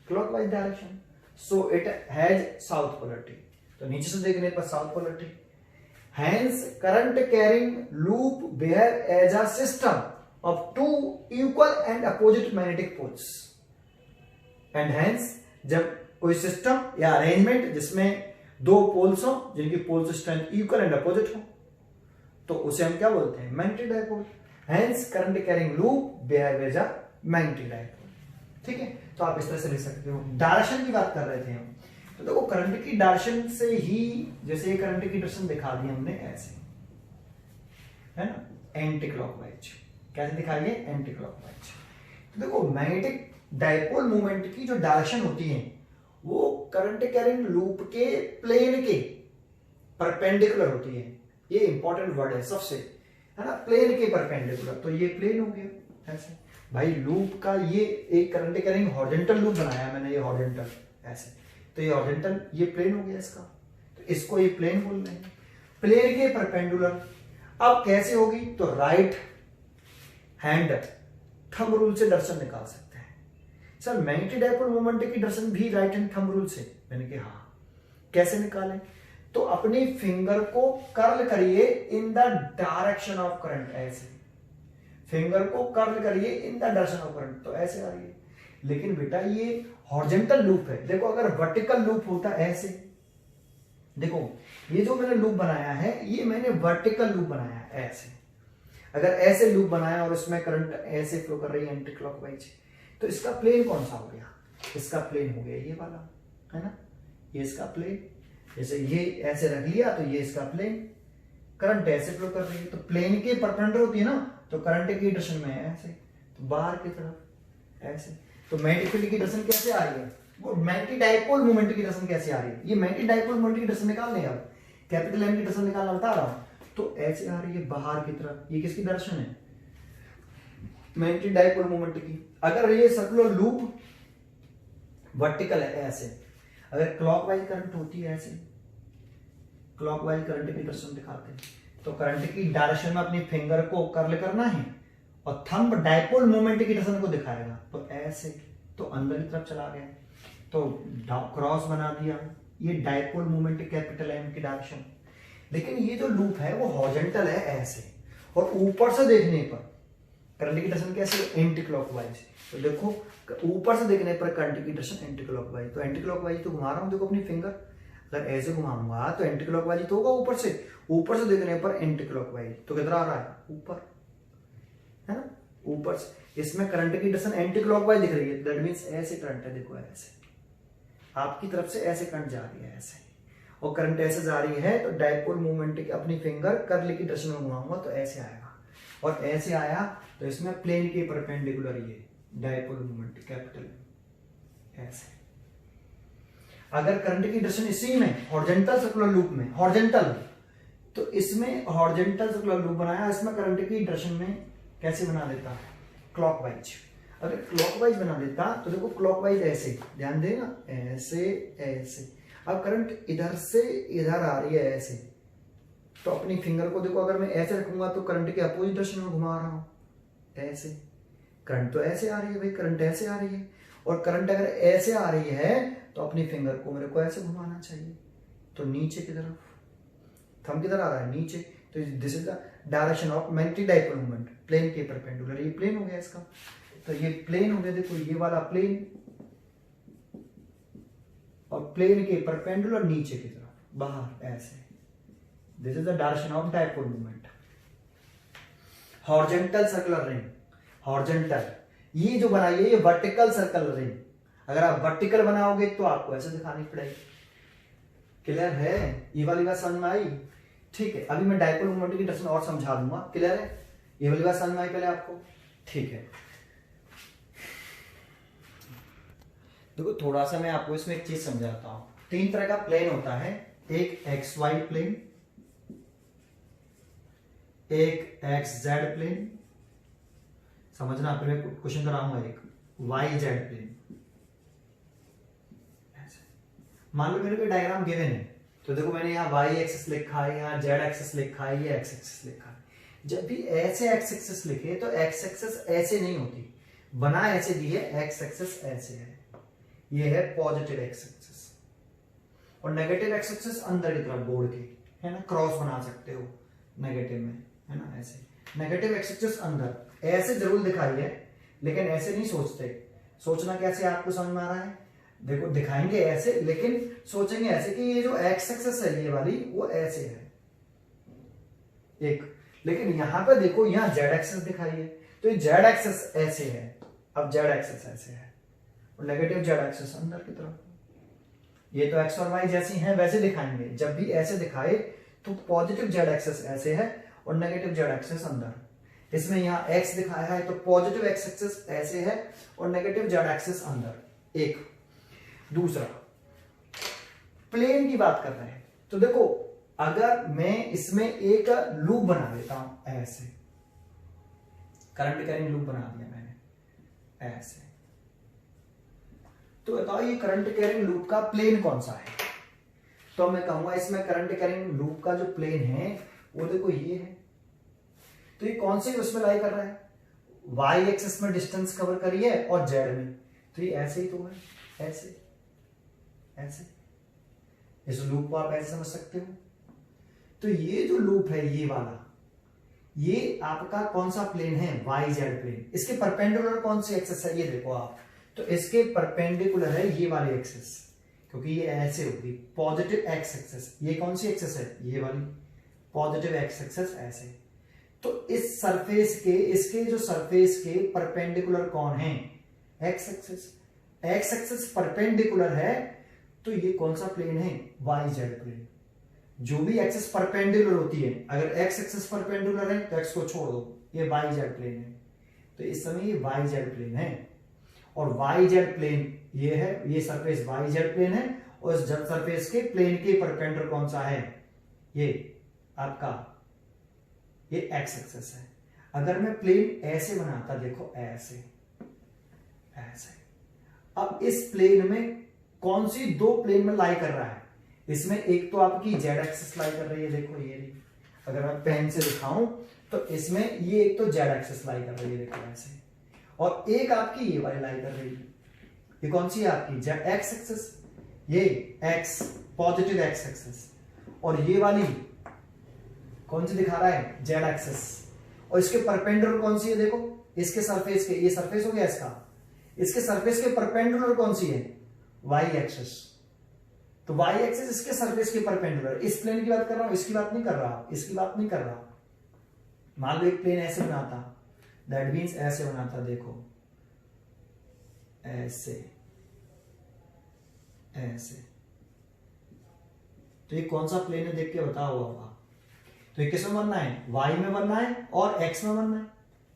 clockwise direction, so it has south polarity। तो नीचे से देखने पर south polarity. Hence current carrying loop behave as a system of two equal and opposite magnetic poles, and hence जब कोई system या arrangement जिसमें दो पोल्स हो जिनकी pole strength equal and opposite हो तो उसे हम क्या बोलते हैं, magnetic dipole. Hence current carrying loop behave as a magnetic dipole. ठीक है, तो आप इस तरह से लिख सकते हो। डायरेक्शन की बात कर रहे थे हम, तो देखो करंट की डायरेक्शन से ही, जैसे करंट की डायरेक्शन दिखा दी हमने ऐसे, है ना, एंटी क्लॉकवाइज। कैसे दिखाई है? Anti clockwise. तो देखो मैग्नेटिक डायपोल मोमेंट की जो डायरेक्शन होती है वो करंट कैरिंग लूप के प्लेन के परपेंडिकुलर होती है। ये इंपॉर्टेंट वर्ड है सबसे, है ना, प्लेन के परपेंडिकुलर। तो ये प्लेन हो गया ऐसे भाई। लूप का ये एक करंट कैरिंग हॉरिजॉन्टल लूप बनाया मैंने, ये हॉरिजॉन्टल ऐसे, तो ये हॉरिजॉन्टल, ये प्लेन हो गया इसका, तो इसको ये प्लेन बोल रहे हैं, प्लेन के परपेंडिकुलर। अब कैसे होगी? तो राइट हैंड थंब रूल से डायरेक्शन निकाल सकते हैं। सर मैग्नेटिक डायपोल मोमेंट की डायरेक्शन भी राइट हैंड थंब रूल से? मैंने कहा हाँ। कैसे निकालें? तो अपनी फिंगर को कर्ल करिए इन द डायरेक्शन ऑफ करंट, ऐसे फिंगर को कर्ल करिए इन द डायरेक्शन ऑफ करंट, तो ऐसे आ रही है। लेकिन बेटा ये हॉरिजॉन्टल लूप है, देखो अगर वर्टिकल लूप होता ऐसे, देखो ये जो मैंने लूप बनाया है ये मैंने वर्टिकल लूप बनाया है ऐसे। अगर ऐसे लूप बनाया और उसमें करंट ऐसे फ्लो कर रही है एंटी क्लॉकवाइज, तो इसका प्लेन कौन सा हो गया? इसका प्लेन हो गया ये वाला, है ना, ये इसका प्लेन। जैसे ये ऐसे रख लिया तो ये इसका प्लेन, करंट ऐसे फ्लो कर रही है, तो प्लेन के परपेंडिकुलर होती है ना, तो करंट की डायरेक्शन में ऐसे, तो बाहर की तरफ ऐसे। तो मैग्नेटिक फील्ड की डायरेक्शन कैसे आ रही है? वो मैग्नेटिक डायपोल मोमेंट की डायरेक्शन कैसे आ रही है? ये मैग्नेटिक डायपोल मोमेंट की डायरेक्शन निकाल लें। अब कैपिटल एम की डायरेक्शन निकालना बता रहा हूं, तो ऐसे आ रही है बाहर की तरफ। ये किसकी डायरेक्शन है? मैग्नेटिक डायपोल मोमेंट की। अगर ये सर्कुलर लूप वर्टिकल है ऐसे, अगर क्लॉकवाइज करंट होती है ऐसे, क्लॉकवाइज करंट की डायरेक्शन दिखाते हैं, तो करंट की डायरेक्शन में अपनी फिंगर को कर्ल करना है और थंब डायपोल मोमेंट की डायरेक्शन को दिखाएगा, तो ऐसे, तो अंदर की तरफ चला गया, तो क्रॉस बना दिया, ये डायपोल मोमेंट कैपिटल एम की डायरेक्शन। लेकिन ये जो लूप है वो हॉरिजॉन्टल है ऐसे, और ऊपर से देखने पर करंट की डायरेक्शन कैसे? Anti clockwise. तो देखो ऊपर से देखने पर करंट की डायरेक्शन एंटी क्लॉकवाइज, तो एंटी क्लॉकवाइज तो घुमा रहा हूं, देखो अपनी फिंगर अगर ऐसे घुमाऊंगा तो एंटी क्लॉकवाइज तो होगा ऊपर से देखने पर एंटी क्लॉकवाइज, तो किधर आ रहा है? ऊपर, है ना, ऊपर से। इसमें करंट की डायरेक्शन एंटी क्लॉकवाइज दिख रही है, दैट मींस ऐसे करंट है, देखो ऐसे आपकी तरफ से ऐसे करंट जा रही है ऐसे, और करंट ऐसे जा रही है, तो डायपोल मूवमेंट की अपनी फिंगर कर्ल की डायरेक्शन में घुमाऊंगा तो ऐसे आएगा, और ऐसे आया तो इसमें प्लेन के परपेंडिकुलर ये डायपोल मूवमेंट कैपिटल ऐसे। अगर करंट की डायरेक्शन इसी में हॉरिजॉन्टल सर्कुलर लूप में, हॉरिजॉन्टल, तो इसमें हॉरिजॉन्टल सर्कुलर लूप बनाया, इसमें करंट की डायरेक्शन में कैसे बना देता? क्लॉकवाइज। अगर क्लॉकवाइज बना देता तो देखो क्लॉकवाइज ऐसे, ध्यान देना, ऐसे ऐसे। अब करंट इधर से इधर आ रही है ऐसे, तो अपनी फिंगर को देखो अगर मैं ऐसे रखूंगा तो करंट के अपोजिट डायरेक्शन में घुमा रहा हूं ऐसे। करंट तो ऐसे आ रही है भाई, करंट ऐसे आ रही है, और करंट अगर ऐसे आ रही है तो अपनी फिंगर को मेरे को ऐसे घुमाना चाहिए, तो नीचे की तरफ, थंब किधर आ रहा है? नीचे। तो this is the direction of magnetic dipole moment, plane के परपेंडिकुलर। ये प्लेन हो गया इसका, तो ये प्लेन हो गया, देखो ये वाला प्लेन, और प्लेन के परपेंडिकुलर नीचे की तरफ बाहर ऐसे। This is the direction of dipole moment. Horizontal circular ring, horizontal, ये जो बनाई है ये वर्टिकल सर्कल रिंग। अगर आप वर्टिकल बनाओगे तो आपको ऐसे दिखानी पड़ेगी। क्लियर है? ये वाली बात समझ में आई? ठीक है, अभी मैं डायपोल मोमेंट की डायरेक्शन और समझा दूंगा। क्लियर है? ये वाली बात समझ में आई पहले आपको? ठीक है, देखो थोड़ा सा मैं आपको इसमें एक चीज समझाता हूं। 3 तरह का प्लेन होता है, एक एक्स वाई प्लेन, एक एक्स जेड प्लेन, समझना फिर मैं क्वेश्चन कराऊंगा, एक वाई जेड प्लेन। मान लो मेरे को डायग्राम गिवन है, तो देखो मैंने यहाँ वाई एक्सिस लिखा है, यहाँ जेड एक्सिस लिखा है, ये एक्स एक्सिस लिखा है। जब भी ऐसे एक्स एक्सिस लिखे तो एक्स एक्सिस ऐसे नहीं होती, बना ऐसे दी है, एक्स एक्सिस ऐसे है, ये है पॉजिटिव एक्स एक्सिस, और नेगेटिव एक्स एक्सिस अंदर की तरफ बोर्ड के, है ना, क्रॉस बना सकते हो नेगेटिव में, है ना, ऐसे नेगेटिव एक्स एक्सिस अंदर ऐसे जरूर दिखाई है, लेकिन ऐसे नहीं सोचते। सोचना कैसे आपको समझ में आ रहा है? देखो दिखाएंगे ऐसे, लेकिन सोचेंगे ऐसे कि ये जो एक्स एक्सिस है ये वाली वो ऐसे है एक, लेकिन यहां पे देखो यहाँ जेड एक्सिस दिखाई है, तो ये जेड एक्सिस ऐसे है, अब जेड एक्सिस ऐसे है, और नेगेटिव जेड एक्सिस अंदर की तरफ ये तो एक्स और वाई जैसी हैं वैसे दिखाएंगे। जब भी ऐसे दिखाए तो पॉजिटिव जेड एक्सेस ऐसे है और नेगेटिव जेड एक्सेस अंदर। इसमें यहाँ एक्स दिखाया है तो पॉजिटिव एक्स एक्सेस ऐसे है और नेगेटिव जेड एक्सेस अंदर। एक दूसरा प्लेन की बात कर रहे हैं तो देखो, अगर मैं इसमें एक लूप बना देता हूं ऐसे, करंट कैरिंग लूप बना दिया मैंने ऐसे, तो बताओ ये करंट कैरिंग लूप का प्लेन कौन सा है? तो मैं कहूंगा इसमें करंट कैरिंग लूप का जो प्लेन है वो देखो ये है। तो ये कौन से उसमें लाई कर रहा है? वाई एक्सिस में डिस्टेंस कवर करी है और जेड में, तो ये ऐसे ही तो है, ऐसे ऐसे। इस लूप को आप ऐसे समझ सकते हो। तो ये जो लूप है ये वाला, ये आपका कौन सा प्लेन है? Y Z plane. इसके परपेंडिकुलर कौन सी एक्सिस है? ये देखो आप, तो इसके परपेंडिकुलर है ये वाली एक्सिस, क्योंकि ये ऐसे होगी पॉजिटिव एक्स एक्सिस। ये कौन सी एक्सिस है? ये वाली पॉजिटिव एक्स एक्सिस ऐसे। तो इस सरफेस के, इसके जो सरफेस के परपेंडिकुलर कौन है? X axis. X axis perpendicular है तो ये कौन सा प्लेन है? Y Z plane. जो भी एक्सिस परपेंडिकुलर होती है, अगर एक्स एक्सिस परपेंडिकुलर है तो एक्स को छोड़ दो, ये वाई जेड प्लेन है। तो इस समय ये वाई जेड प्लेन है और वाई जेड प्लेन ये है, ये सरफेस वाई जेड प्लेन है और इस जेड सरफेस के प्लेन के परपेंडिकुलर कौन सा है? ये आपका ये एक्स एक्सिस है। अगर मैं प्लेन ऐसे बनाता, देखो ऐसे ऐसे, अब इस प्लेन में कौन सी दो प्लेन में लाई कर रहा है? इसमें एक तो आपकी जेड एक्सिस लाई कर रही है, देखो ये रही। अगर मैं पेन से दिखाऊं तो इसमें ये एक तो जेड एक्सिस लाई कर रही है, देखो ऐसे, और एक आपकी ये वाली लाई कर रही है। ये कौन सी है आपकी? जेड एक्स एक्सिस, ये एक्स पॉजिटिव एक्स एक्सिस, और ये वाली कौन सी दिखा रहा है? Z axis. और इसके परपेंडिकुलर कौन सी है? देखो इसके सरफेस के, ये सरफेस हो गया इसका, इसके सरफेस के परपेंडिकुलर कौन सी है? Y axis. तो वाई एक्सिस इसके सरफेस के परपेंडिकुलर। इस प्लेन की बात कर रहा हूं, इसकी बात नहीं कर रहा, इसकी बात नहीं कर रहा। मान लो एक प्लेन ऐसे बनाता, दैट मीन्स ऐसे बनाता, देखो ऐसे ऐसे, तो ये कौन सा प्लेन है देख के बताओ बाबा। तो ये किस में बनना है? वाई में बनना है और एक्स में बनना है।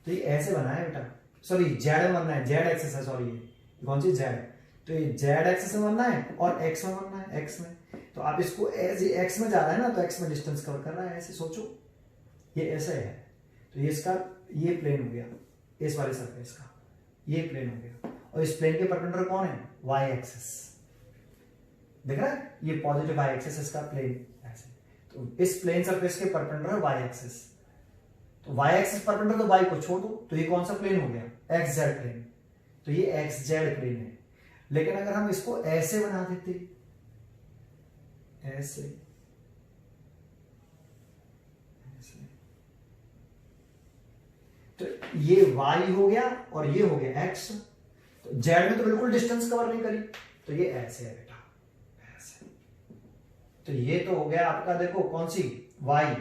तो ये ऐसे बना है बेटा, सॉरी जेड में बनना है, जेड एक्सिस है, सॉरी ये कौन सी? जेड। तो ये जेड एक्सिस में बनना है और एक्स में बनना है, एक्स में। तो आप इसको एक्स में जा रहा है ना, तो एक्स में डिस्टेंस कवर कर रहा है, ऐसे सोचो ये ऐसे है। तो ये इसका ये प्लेन हो गया, इस वाले सरफेस का ये प्लेन हो गया, और इस प्लेन के परपेंडिकुलर कौन है? Y axis. देख रहा है? ये पॉजिटिव वाई एक्सिस इसका प्लेन ऐसे। तो इस प्लेन सरफेस के परपेंडिकुलर वाई एक्सिस। तो वाई एक्सिस परपेंडिकुलर, तो वाई को छोड़ दो, तो ये कौन सा प्लेन हो गया? X Z plane. तो ये एक्स जेड प्लेन है। लेकिन अगर हम इसको ऐसे बना देते, ऐसे ऐसे, तो ये y हो गया और ये हो गया x। तो z में तो बिल्कुल डिस्टेंस कवर नहीं करी, तो ये ऐसे है बेटा, ऐसे। तो ये तो हो गया आपका, देखो कौन सी? y।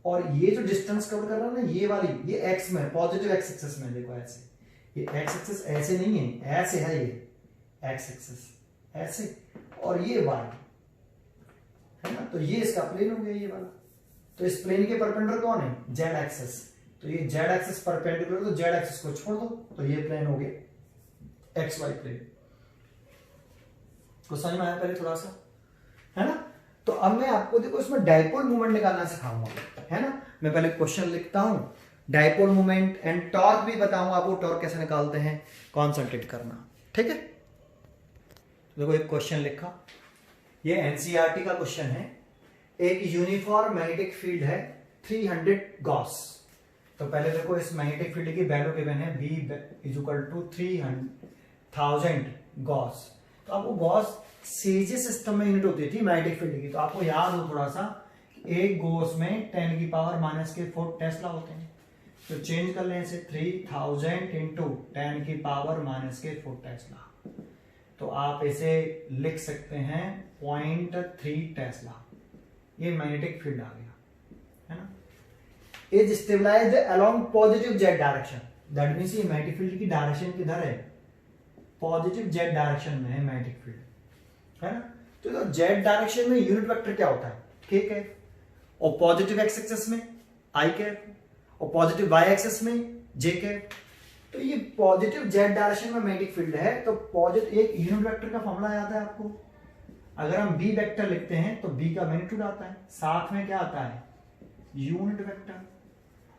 और ये जो डिस्टेंस कवर कर रहा है ना, ये वाली, ये x में, पॉजिटिव x एक्सिस में, देखो ऐसे। ये x एक्सिस ऐसे नहीं है, ऐसे है, ये एक्स एक्सिस ऐसे, और ये वाई है ना। तो ये इसका प्लेन हो गया ये वाला। तो इस प्लेन के परपेंडिकुलर कौन है? Z axis. तो ये जेड एक्सिस परपेंडिकुलर, तो जेड एक्सिस को छोड़ दो, तो ये प्लेन हो गया एक्स वाई प्लेन। को समझ में आया पहले थोड़ा सा, है ना। तो अब मैं आपको देखो इसमें डायपोल मोमेंट निकालना सिखाऊंगा, है ना। मैं पहले क्वेश्चन लिखता हूं, डायपोल मोमेंट एंड टॉर्क भी बताऊंगा आपको, टॉर्क कैसे निकालते हैं, कॉन्सेंट्रेट करना, ठीक है। देखो एक क्वेश्चन लिखा, ये एनसीईआरटी का क्वेश्चन है। एक यूनिफॉर्म मैग्नेटिक फील्ड है 300 गॉस। तो पहले देखो इस मैग्नेटिक फील्ड की वैल्यू गिवन है B = 300,000 गॉस। तो आपको गॉस सीजे सिस्टम में यूनिट होती थी मैग्नेटिक फील्ड की, तो आपको याद हो थोड़ा सा, एक गॉस में 10⁻⁻⁴ टेस्ला होते हैं। तो चेंज कर लें इसे 3000 × 10⁻⁻⁴ टेस्ला। तो आप इसे लिख सकते हैं 0.3 टेस्ला। ये मैग्नेटिक फील्ड आ गया, है ना। Is stabilised along positive Z direction. That means ये मैग्नेटिक फील्ड की डायरेक्शन किधर है? पॉजिटिव जेड डायरेक्शन में है मैग्नेटिक फील्ड, है ना। तो जेड डायरेक्शन में यूनिट वेक्टर क्या होता है, के कैप, और पॉजिटिव एक्स एक्सिस में आई कैप, और पॉजिटिव वाई एक्सिस में जे कैप। तो ये पॉजिटिव जेड डायरेक्शन में मैग्नेटिक फील्ड है, तो पॉजिटिव एक यूनिट वेक्टर का फॉर्मूला याद है आपको, अगर हम बी वेक्टर लिखते हैं तो बी का मैग्नीट्यूड आता है, साथ में क्या आता है, यूनिट वेक्टर,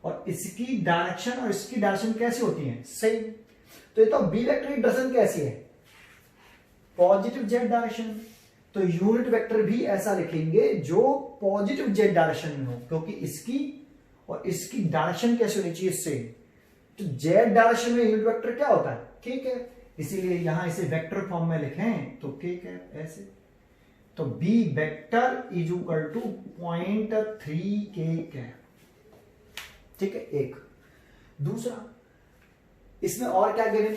और इसकी डायरेक्शन और इसकी डायरेक्शन कैसी होती है, सेम। तो ये तो बी वेक्टर की डायरेक्शन कैसी है, पॉजिटिव जेड डायरेक्शन, तो यूनिट वेक्टर भी ऐसा लिखेंगे जो पॉजिटिव जेड डायरेक्शन में हो, क्योंकि इसकी और इसकी डायरेक्शन कैसे होनी चाहिए, सेम। तो जेड डायरेक्शन में यूनिट वेक्टर क्या होता है, के कैप, इसीलिए यहां इसे वेक्टर फॉर्म में लिखें तो के कैप ऐसे। तो B vector is equal to 0.3 k cap, ठीक है। एक दूसरा इसमें और क्या गिवन,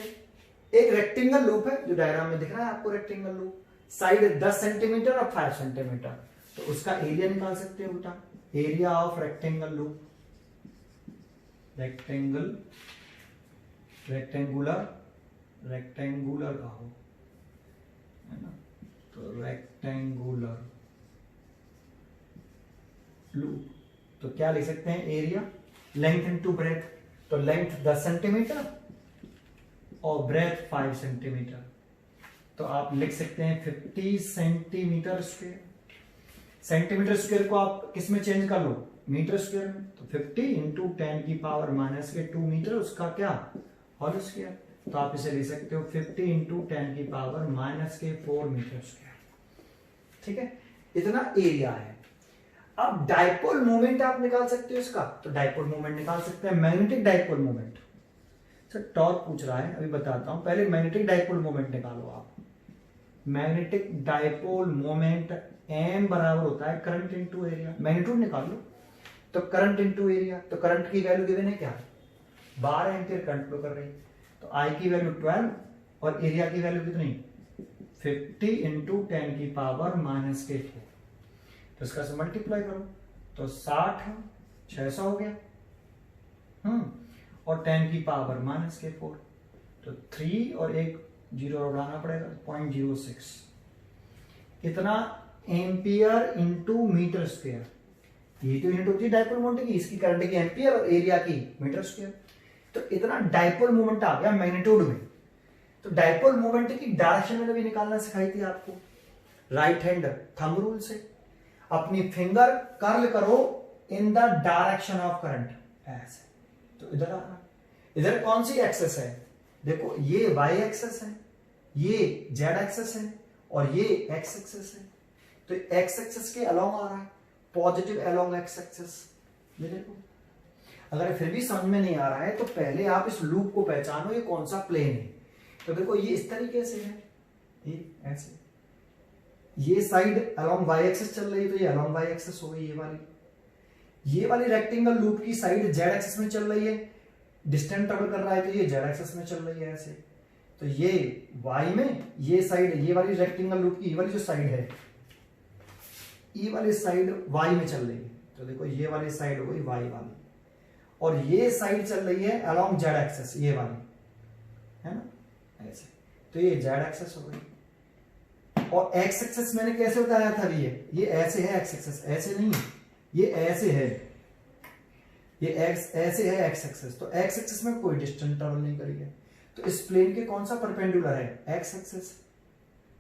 एक रेक्टेंगल लूप है जो डायग्राम में दिख रहा है आपको, रेक्टेंगल लूप, साइड 10 सेंटीमीटर और 5 सेंटीमीटर, तो उसका एरिया निकाल सकते हो बेटा, area of rectangle loop, rectangle rectangular का हो, है ना, तो रेक्टेंगुलर लूप, तो क्या लिख सकते हैं, एरिया, लेंथ इनटू ब्रेथ, तो लेंथ 10 सेंटीमीटर और ब्रेथ 5 सेंटीमीटर, तो आप लिख सकते हैं 50 सेंटीमीटर स्क्वायर। सेंटीमीटर स्क्वायर को आप किस में चेंज कर लो, मीटर स्क्वायर में, तो 50 इंटू 10 की पावर -2 मीटर, उसका क्या, होल स्क्वायर, तो आप इसे लिख सकते हो 50 इंटू 10 की पावर -4 मीटर स्क्वायर, ठीक है। इतना एरिया है। अब डाइपोल मोमेंट आप निकाल सकते हो इसका, तो डाइपोल मोमेंट निकाल सकते हैं, magnetic dipole moment. Sir torque पूछ रहा है, अभी बताता हूं, पहले मैग्नेटिक डाइपोल मोमेंट निकालो आप। मैग्नेटिक डाइपोल मोमेंट m बराबर होता है करंट इनटू एरिया, मैग्नीट्यूड निकाल लो, तो करंट इनटू एरिया, तो करंट की वैल्यू गिवन है क्या, 12 एम्पीयर करंट फ्लो कर रही है, तो I की वैल्यू 12 और एरिया की वैल्यू कितनी, 50 इंटू 10 की पावर -4, तो इसका से मल्टीप्लाई करो, तो 60 600 हो गया, और 10 की पावर -4, तो 3 और एक 0 और बढ़ाना पड़ेगा, 0.06, इतना एम्पियर इंटू मीटर स्क्वायर, ये तो यूनिट होती है डाइपोल मोमेंट की, इसकी करंट की एम्पियर और एरिया की मीटर स्क्वायर, तो इतना डाइपोल मोमेंट आ गया मैग्नीट्यूड में। तो डाइपोल मोमेंट की डायरेक्शन मैंने भी निकालना सिखाई थी आपको, राइट हैंड थंब रूल से, अपनी फिंगर कर्ल करो इन द डायरेक्शन ऑफ करंट, ऐसे, तो इधर आ रहा, इधर कौन सी एक्सेस है, देखो ये वाई एक्सेस है, ये जेड एक्सेस है, और ये एक्स एक्सेस है, तो एक्स एक्सेस के अलोंग आ रहा है, पॉजिटिव अलोंग एक्स एक्सेस, ये देखो। अगर फिर भी समझ में नहीं आ रहा है तो पहले आप इस लूप को पहचानो, ये कौन सा प्लेन है, तो देखो ये इस तरीके से है, ये ऐसे, ये साइड अलोंग वाई एक्सेस चल रही है, तो ये अलोंग वाई एक्सेस हो गई, ये वाली रेक्टेंगल लूप की साइड जेड एक्सेस में चल रही है, डिस्टेंस ट्रेवल कर रहा है, तो ये जेड एक्सेस में चल रही है ऐसे, तो ये वाई में, ये साइड, ये वाली रेक्टेंगल लूप की ये वाली जो साइड है, ये वाली साइड वाई में चल रही है, तो देखो ये वाली साइड हो गई वाई वाली, और ये साइड चल रही है अलोंग जेड एक्सेस, ये वाली, है ना ऐसे, तो ये जेड एक्सेस हो गई। और एक्स एक्सेस मैंने कैसे बताया था, ये ऐसे है एक्स एक्सेस, ऐसे नहीं, ये ऐसे है, ये एक्स ऐसे है एक्स एक्सेस, तो एक्स एक्सेस में कोई डिस्टेंस ट्रेवल नहीं करी है, तो इस प्लेन के कौन सा परपेंडिकुलर है, एक्स एक्सेस,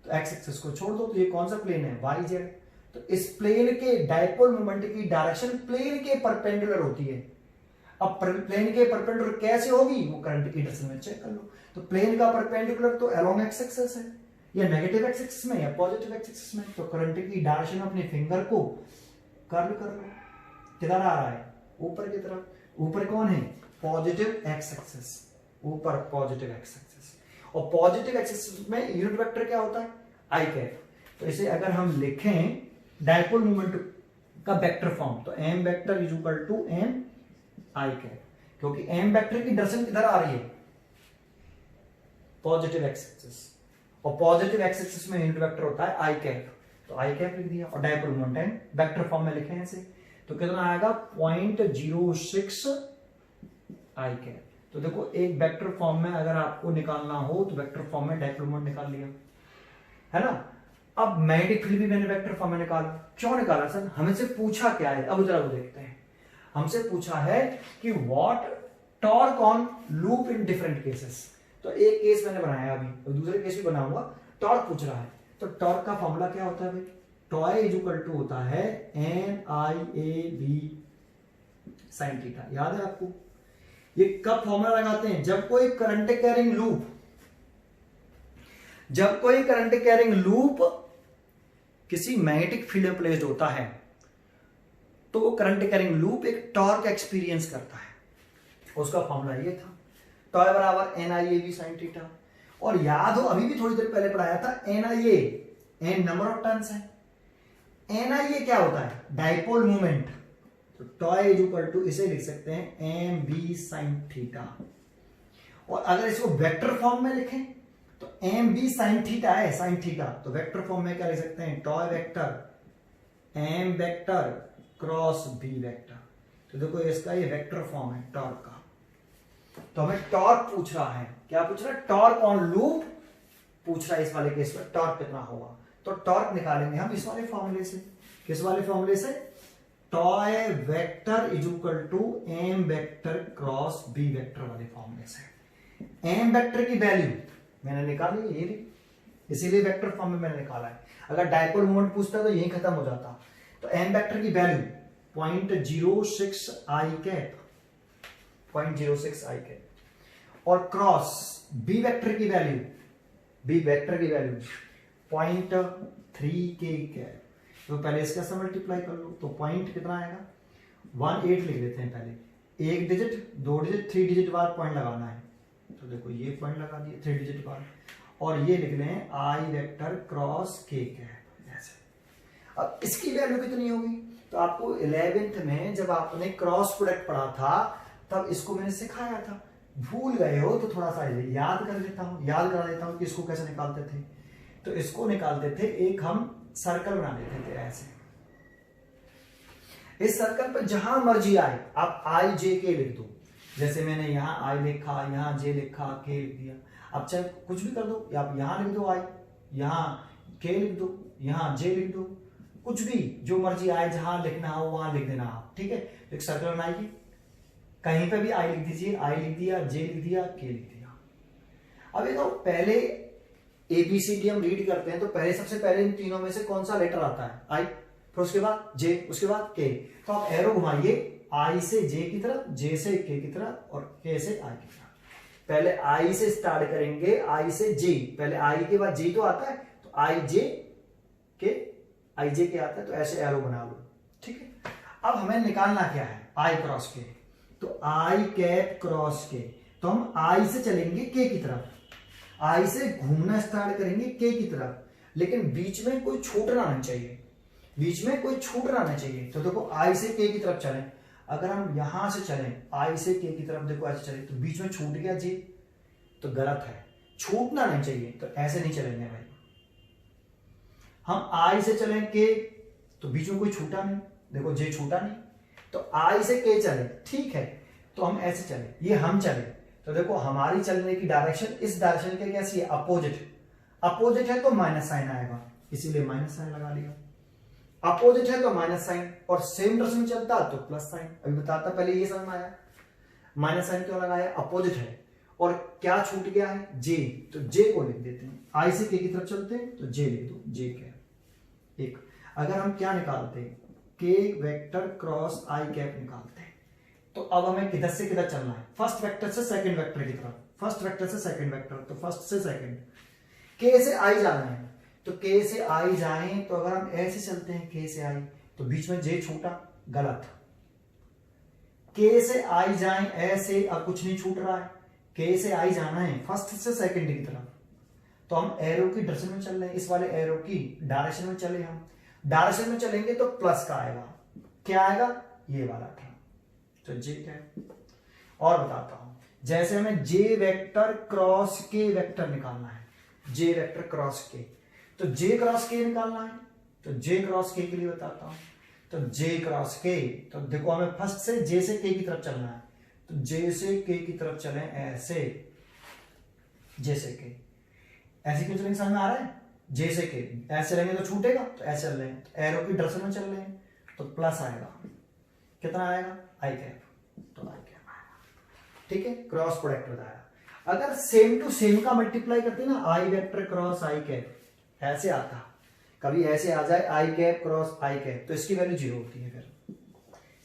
तो एक्स एक्सेस को छोड़ दो, तो ये कौन सा प्लेन है, वाई जेड, तो इस प्लेन के डाइपोल मोमेंट की डायरेक्शन प्लेन के परपेंडिकुलर होती है। अब प्लेन के परपेंडिकुलर कैसे होगी, वो करंट की डायरेक्शन में चेक कर लो, तो प्लेन का परपेंडिकुलर तो अलोंग एक्स एक्सेस है, या नेगेटिव एक्स एक्सिस में या पॉजिटिव एक्स एक्सिस में, तो करंट की डायरेक्शन अपने फिंगर को कर्ल कर लो, किधर आ रहा है, ऊपर की तरफ, ऊपर कौन है, पॉजिटिव एक्स एक्सिस, ऊपर पॉजिटिव एक्स एक्सिस, और पॉजिटिव एक्स एक्सिस में यूनिट वेक्टर क्या होता है, आई कैप, तो इसे अगर हम लिखें डाइपोल मोमेंट का वेक्टर फॉर्म, तो M vector is equal to M i cap, क्योंकि एम वेक्टर की डायरेक्शन किधर आ रही है, पॉजिटिव एक्स एक्सिस, और पॉजिटिव एक्स एक्सिस में यूनिट वेक्टर होता है आई कैप, तो आई कैप लिख दिया, और डाइपोल मोमेंट वेक्टर फॉर्म में लिखे हैं इसे, तो कितना आएगा 0.06 आई कैप। तो देखो एक वेक्टर फॉर्म में अगर आपको निकालना हो तो वेक्टर फॉर्म में डाइपोल मोमेंट निकाल लिया, है ना। अब मैग्नेटिक फील्ड भी मैंने वेक्टर फॉर्म में निकाला। क्यों निकाला सर? हमसे पूछा क्या है, अब जरा वो देखते हैं। हमसे पूछा है कि what torque on loop in different cases. तो एक केस मैंने बनाया अभी, और दूसरे केस भी बनाऊंगा। टॉर्क पूछ रहा है, तो टॉर्क का फॉर्मूला क्या होता है भाई? टॉय इज इक्वल टू होता है NIAB sin थीटा। याद है आपको? ये कब फॉर्मूला लगाते हैं? जब कोई करंट कैरिंग लूप किसी मैग्नेटिक फील्ड में प्लेस्ड होता है, तो वो करंट कैरिंग लूप एक टॉर्क एक्सपीरियंस करता है। उसका फॉर्मूला ये था, टॉय बराबर NIAB sin थीटा। और याद हो, अभी भी थोड़ी देर पहले पढ़ाया था, NIA n number of turns है, NIA क्या होता है? Dipole moment. तो टॉय इज इक्वल टू, इसे लिख सकते हैं MB sin थीटा। और अगर इसको वेक्टर फॉर्म में लिखें तो MB sin थीटा है, sin थीटा, तो वेक्टर फॉर्म में क्या लिख सकते हैं? Toy vector M vector cross B vector. तो देखो इसका ये वेक्टर फॉर्म है टॉर्क का। तो हमें टॉर्क पूछ रहा है, क्या पूछ रहा है? टॉर्क ऑन लूप पूछ रहा है। इस वाले केस में टॉर्क कितना होगा? तो टॉर्क निकालेंगे हम इस वाले फॉर्मूले से। किस वाले फॉर्मूले से? Tau vector is equal to M vector cross B vector वाले फॉर्मूले से। M वेक्टर की वैल्यू मैंने निकाली, ये इसीलिए वेक्टर फॉर्म में मैंने निकाला है। अगर डाइपोल मोमेंट पूछता तो यही खत्म हो जाता। तो M वेक्टर की value 0.06 I cap, 0.06 I cap. और क्रॉस B वेक्टर की वैल्यू 0.3 K कैप। तो पहले इसका से मल्टीप्लाई कर लो, तो पॉइंट कितना आएगा? 18 लिख लेते हैं पहले। एक डिजिट, दो डिजिट, 3 डिजिट बाद पॉइंट लगाना है। तो देखो ये पॉइंट लगा दिए 3 डिजिट बाद, और ये लिख लें I vector cross K cap, ऐसे। अब इसकी वैल्यू कितनी होगी? तो आपको 11th में जब आपने क्रॉस प्रोडक्ट पढ़ा था, तब इसको मैंने सिखाया था। भूल गए हो तो थोड़ा सा याद करा देता हूं कि इसको कैसे निकालते थे। तो इसको निकालते थे, एक हम सर्कल बना देते थे ऐसे। इस सर्कल पर जहां मर्जी आए आप IJK लिख दो। जैसे मैंने यहां I लिखा, यहां J लिखा, K लिख दिया। अब चाहे कुछ भी कर दो, आप यहां लिख दो I, यहां K लिख दो, यहां J लिख दो, कुछ भी जो मर्जी आए, जहां लिखना हो वहां लिख देना आप, ठीक है। एक सर्कल बनाइए, कहीं पे भी I लिख दीजिए, I लिख दिया, J लिख दिया, K लिख दिया। अब ये तो पहले ABCD हम रीड करते हैं, तो पहले सबसे पहले इन तीनों में से कौन सा लेटर आता है? I, फिर उसके बाद J, उसके बाद K। तो आप एरो घुमाइए, I से J की तरफ, J से K की तरफ और K से I की तरफ। पहले I से स्टार्ट करेंगे, I से J, पहले I के बाद J तो आता है, तो IJ K आता है, तो ऐसे एरो बना लो, ठीक है। अब हमें निकालना क्या है? I cross K। तो I कैप क्रॉस K, तो हम I से चलेंगे K की तरफ, I से घूमना स्टार्ट करेंगे K की तरफ, लेकिन बीच में कोई छूटना नहीं चाहिए, तो देखो I से K की तरफ चलें। अगर हम यहां से चलें I से K की तरफ, देखो ऐसे चले, तो बीच में छूट गया J, तो गलत है, छूटना नहीं चाहिए, तो ऐसे नहीं चलेंगे भाई। हम I से चलें K, तो बीच में कोई छूटा नहीं, देखो J छूटा नहीं, तो I से K चले, ठीक है, तो हम ऐसे चले, ये हम चले, तो देखो हमारी चलने की डायरेक्शन इस डायरेक्शन के कैसी है? अपोजिट है तो माइनस साइन आएगा, इसीलिए माइनस साइन लगा लिया। अपोजिट है तो माइनस साइन, और सेम डायरेक्शन चलता तो प्लस साइन। अभी बताता, पहले ये समझ में आया। माइनस साइन क्यों लगाया? अपोजिट है, और क्या छूट गया है? J, तो J को लिख देते हैं। I से K की तरफ चलते हैं तो J लिख दो, J कैप। एक अगर हम क्या निकालते हैं? K vector cross I cap निकालते हैं। तो अब हमें किधर से किधर चलना है? फर्स्ट वेक्टर से सेकंड वेक्टर की तरफ, फर्स्ट वेक्टर से सेकंड वेक्टर, तो फर्स्ट से सेकंड। K से I जाना है, तो K से I जाएं, तो अगर हम ऐसे चलते हैं K से I, तो बीच में J छूटा, गलत। K से I जाएं ऐसे, अब कुछ नहीं छूट रहा है, K से I जाना है फर्स्ट से सेकंड की तरफ, तो हम एरो की डायरेक्शन में चल रहे हैं, इस वाले एरो की डायरेक्शन में चले। हम डायरेक्शन में चलेंगे तो प्लस का आएगा, क्या आएगा? ये वाला था, तो J क्या। और बताता हूं, जैसे हमें J vector cross K vector निकालना है, J वेक्टर क्रॉस K, तो J क्रॉस K निकालना है, तो J क्रॉस K के लिए बताता हूं। तो J क्रॉस K, तो देखो हमें फर्स्ट से J से K की तरफ चलना है, तो J से K की तरफ चलें ऐसे, J से K ऐसे क्यों चलेंगे, समझ में आ रहा है? जे से के ऐसे रहेंगे तो छूटेगा, तो ऐसे चल रहे हैं, तो एरो की डायरेक्शन में चल रहे हैं, तो प्लस आएगा, कितना आएगा आई कैप, तो आई कैप आएगा। ठीक है, क्रॉस प्रोडक्ट बताया। अगर सेम टू सेम का मल्टीप्लाई करते ना, आई वेक्टर क्रॉस आई कैप, ऐसे आता, कभी ऐसे आ जाए आई कैप क्रॉस आई कैप, तो इसकी वैल्यू 0 होती है। फिर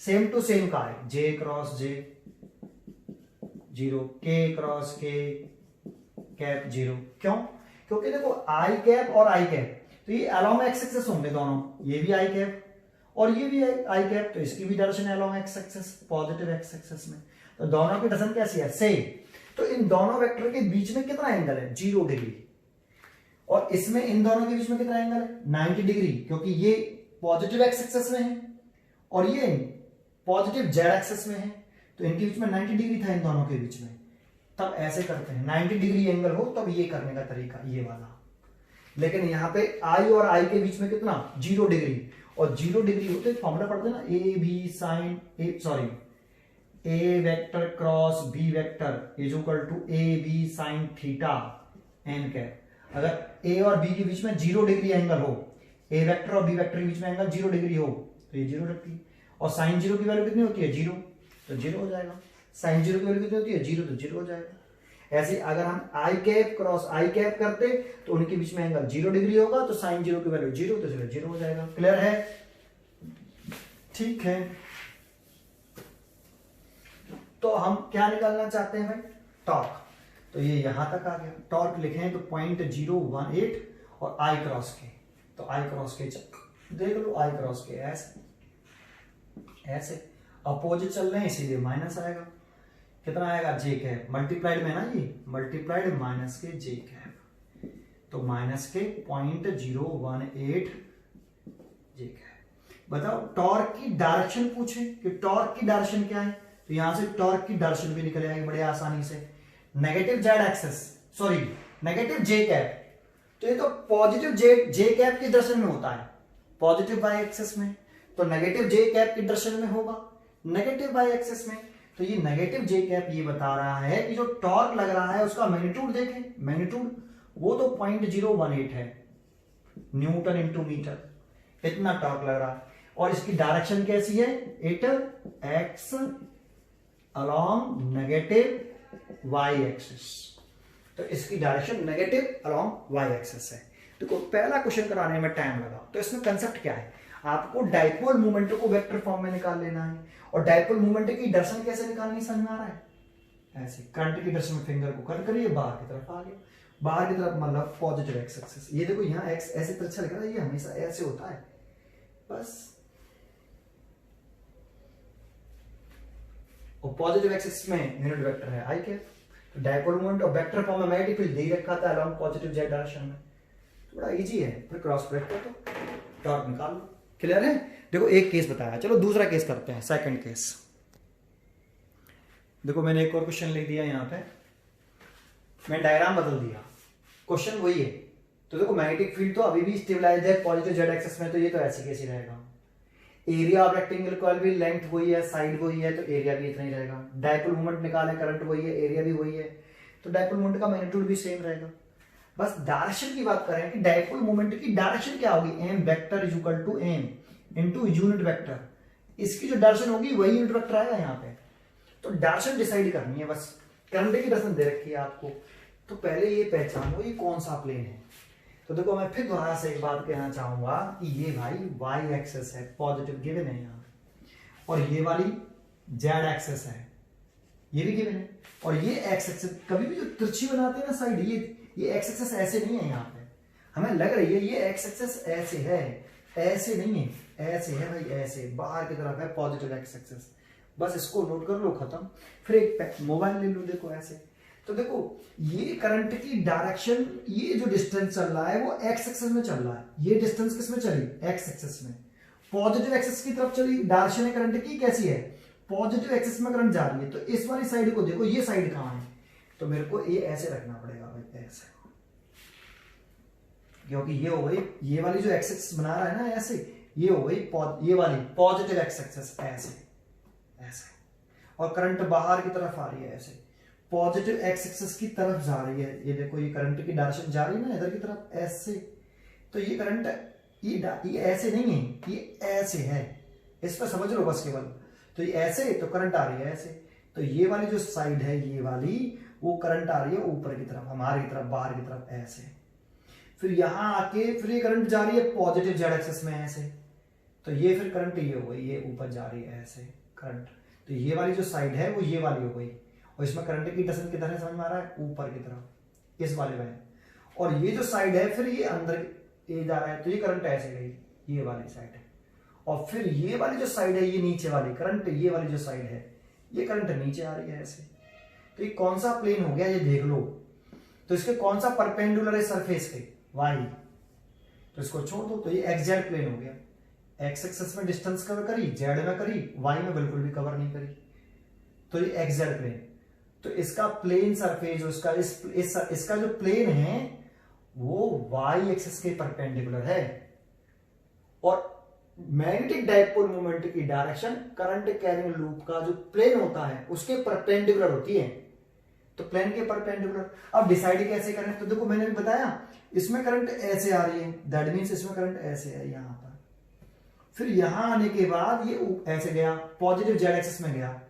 सेम टू सेम का है, जे क्रॉस जे 0, के क्रॉस के कैप 0, क्यों? क्योंकि देखो आई कैप और आई कैप तो ये अलोंग एक्स एक्सिस होंगे दोनों, ये भी आई कैप और ये भी आई कैप, तो इसकी भी डायरेक्शन है along x axis, positive X axis में, तो दोनों की डायरेक्शन कैसी है, सेम। तो इन दोनों वेक्टर के बीच में कितना एंगल है, 0 डिग्री, और इसमें इन दोनों के बीच में कितना एंगल है, 90 डिग्री, क्योंकि ये पॉजिटिव एक्स एक्सिस में है और ये पॉजिटिव जेड एक्सिस में है, तो इनके बीच में 90 डिग्री था इन दोनों के बीच में। तब ऐसे करते हैं, 90 डिग्री एंगल हो तब ये करने का तरीका ये वाला। लेकिन यहां पे आई और आई के बीच में कितना, 0 डिग्री, और 0 डिग्री होते फॉर्मूला पढ़ते हैं ना, A B sine A, sorry A vector cross B vector is equal to A B sine theta n cap. अगर ए और बी के बीच में 0 डिग्री एंगल हो, ए वेक्टर और बी वेक्टर के बीच में एंगल 0 डिग्री हो, तो ये 0 रखती है, और साइन 0 की वैल्यू कितनी होती है, 0, तो 0 हो जाएगा। साइन 0 की वैल्यू कितनी होती है, 0, तो 0 हो जाएगा। ऐसे अगर हम आई कैप क्रॉस आई कैप करते तो उनके बीच में एंगल 0 डिग्री होगा, तो साइन 0 की वैल्यू 0, तो 0 हो जाएगा। क्लियर है? ठीक है, तो हम क्या निकालना चाहते हैं भाई, टॉर्क। तो ये यहां तक आ गया, टॉर्क लिखें तो 0.018 और आई क्रॉस के, तो आई क्रॉस के देख लो, आई क्रॉस के ऐसे ऐसे अपोजिट चल रहे हैं, इसीलिए माइनस आएगा। कितना आएगा, जे कैप, मल्टीप्लाइड में ना ये, मल्टीप्लाइड माइनस के जे कैप, तो माइनस के 0.018 जे कैप। बताओ टॉर्क की डायरेक्शन पूछे कि टॉर्क की डायरेक्शन क्या है, तो यहां से टॉर्क की डायरेक्शन भी निकल आएगी बड़े आसानी से, negative Z axis, sorry negative J cap, तो ये तो पॉजिटिव जे कैप की डायरेक्शन में होता है, पॉजिटिव वाई एक्सिस में, तो नेगेटिव जे कैप की डायरेक्शन में होगा नेगेटिव वाई एक्सिस में। तो ये नेगेटिव जे कैप ये बता रहा है कि जो टॉर्क लग रहा है उसका मैग्नीट्यूड देखें, मैग्नीट्यूड वो तो 0.018 है न्यूटन इंटू मीटर, इतना टॉर्क लग रहा है, और इसकी डायरेक्शन कैसी है, it acts along negative Y axis, तो इसकी direction negative along Y axis है। देखो पहला क्वेश्चन कराने में टाइम लगा, तो इसमें कंसेप्ट क्या है, आपको डाइपोल मोमेंट को वेक्टर फॉर्म में निकाल लेना है, और डाइपोल मोमेंट की डायरेक्शन कैसे निकालनी समझ में आ रहा है, ऐसे करंट की डायरेक्शन में फिंगर को कट करिए, बाहर की तरफ आ गया, बाहर की तरफ मतलब पॉजिटिव एक्स एक्सिस, ये देखो यहाँ एक्स ऐसे तिरछा लिख रहा है, ये हमेशा ऐसे होता है बस, और पॉजिटिव एक्सिस में यूनिट वेक्टर है आई कैप, तो डाइपोल मोमेंट और वेक्टर फॉर्म में मैग्नेटिक फील्ड दे रखा था अलोंग पॉजिटिव जेड डायरेक्शन में, थोड़ा इजी है, फिर क्रॉस प्रोडक्ट कर दो, टॉर्क निकाल लो। क्लियर है? देखो एक केस बताया, चलो दूसरा केस करते हैं, सेकंड केस। देखो मैंने एक और क्वेश्चन लिख दिया यहाँ पे, मैं डायग्राम बदल दिया, क्वेश्चन वही है। तो देखो मैग्नेटिक फील्ड तो अभी भी स्टेबलाइज्ड है पॉजिटिव जेड एक्सिस में, तो ये तो ऐसे कैसे रहेगा, एरिया ऑफ रेक्टेंगल कॉइल भी लेंथ वही है, साइड वही है, तो एरिया भी इतना ही रहेगा। डाइपोल मोमेंट निकाले, करंट वही है, एरिया भी वही है, तो डाइपोल मोमेंट का मैग्नीट्यूड भी सेम रहेगा। बस डायरेक्शन की बात करें कि डाइपोल मोमेंट की डायरेक्शन क्या होगी, M vector is equal to M into unit vector, इसकी जो डायरेक्शन होगी वही यूनिट वेक्टर आएगा यहाँ पे। तो डायरेक्शन डिसाइड करनी है, बस करंट की डायरेक्शन दे रखी है आपको, तो पहले ये पहचानो ये कौन सा प्लेन है। तो देखो मैं फिर दोबारा से एक बात कहना चाहूंगा कि ये भाई वाई एक्सेस है, पॉजिटिव गिवन है यहाँ, और ये वाली जेड एक्सेस है, ये भी गिवन है, और ये एक्स एक्सेस कभी भी जो तिरछी बनाते हैं ना साइड, ये एक्स एक्सेस ऐसे नहीं है, यहाँ पे हमें लग रही है ये एक्स एक्सेस ऐसे है, ऐसे नहीं है, ऐसे है भाई, ऐसे बाहर की तरफ है पॉजिटिव एक्स एक्सेस, बस इसको नोट कर लो, खत्म। फिर एक मोबाइल ले लो, देखो ऐसे, तो देखो ये करंट की डायरेक्शन, ये जो डिस्टेंस चल रहा है वो एक्स एक्सिस में चल रहा है, ये डिस्टेंस किस में चली, एक्स एक्सिस में, पॉजिटिव एक्सिस की तरफ चली, डायरेक्शन है करंट की कैसी है, पॉजिटिव एक्सिस में करंट जा रही है, तो इस वाली साइड को देखो, ये साइड कहां है, तो मेरे को ये ऐसे रखना पड़ेगा भाई, ऐसे, क्योंकि ये हो गई ये वाली जो एक्स एक्सिस बना रहा है ना ऐसे, ये हो गई ये वाली पॉजिटिव एक्स एक्सिस, ऐसे ऐसे, और करंट बाहर की तरफ आ रही है ऐसे, पॉजिटिव एक्स एक्सिस की तरफ जा रही है, ये देखो ये करंट की डायरेक्शन जा रही है ना इधर की तरफ ऐसे, तो ये करंट ये ऐसे नहीं है, ये ऐसे है, इस पर समझ लो बस केवल। तो ये ऐसे, तो करंट आ रही है ऐसे, तो ये वाली जो साइड है ये वाली, वो करंट आ रही है ऊपर की तरफ, हमारी तरफ, बाहर की तरफ ऐसे। फिर यहां आके फिर ये करंट जा रही है पॉजिटिव जेड एक्सिस में ऐसे, तो ये फिर करंट ये हो गई, ये ऊपर जा रही है ऐसे करंट। तो ये वाली जो साइड है वो ये वाली हो गई, और इसमें करंट की डायरेक्शन किधर है समझ में आ रहा है, ऊपर की तरफ, इस वाले में। और ये जो साइड है फिर ये अंदर ये जा रहा है, तो ये करंट ऐसे गई, ये वाली साइड है। और फिर ये वाली जो साइड है ये नीचे वाली करंट, ये वाली जो साइड है ये करंट नीचे आ रही है ऐसे। तो ये कौन सा प्लेन हो गया ये देख लो। तो इसके कौन सा परपेंडिकुलर है सरफेस के, वाई, तो इसको छोड़ दो, तो ये एक्स जेड प्लेन हो गया। एक्स एक्सिस में डिस्टेंस कवर करी, जेड में करी, वाई में बिल्कुल भी कवर नहीं करी, तो ये एक्स जेड प्लेन। तो इसका प्लेन सरफेस, उसका इसका जो प्लेन है वो वाई एक्सिस के परपेंडिकुलर है। और मैग्नेटिक डाइपोल मोमेंट की डायरेक्शन करंट कैरिंग लूप का जो प्लेन होता है उसके परपेंडिकुलर होती है। तो प्लेन के परपेंडिकुलर अब डिसाइड कैसे करें, तो देखो मैंने भी बताया इसमें करंट ऐसे आ रही है, दैट मींस इसमें करंट ऐसे है यहां पर। फिर यहां आने के बाद ये ऐसे गया, पॉजिटिव जेड एक्सिस में गया,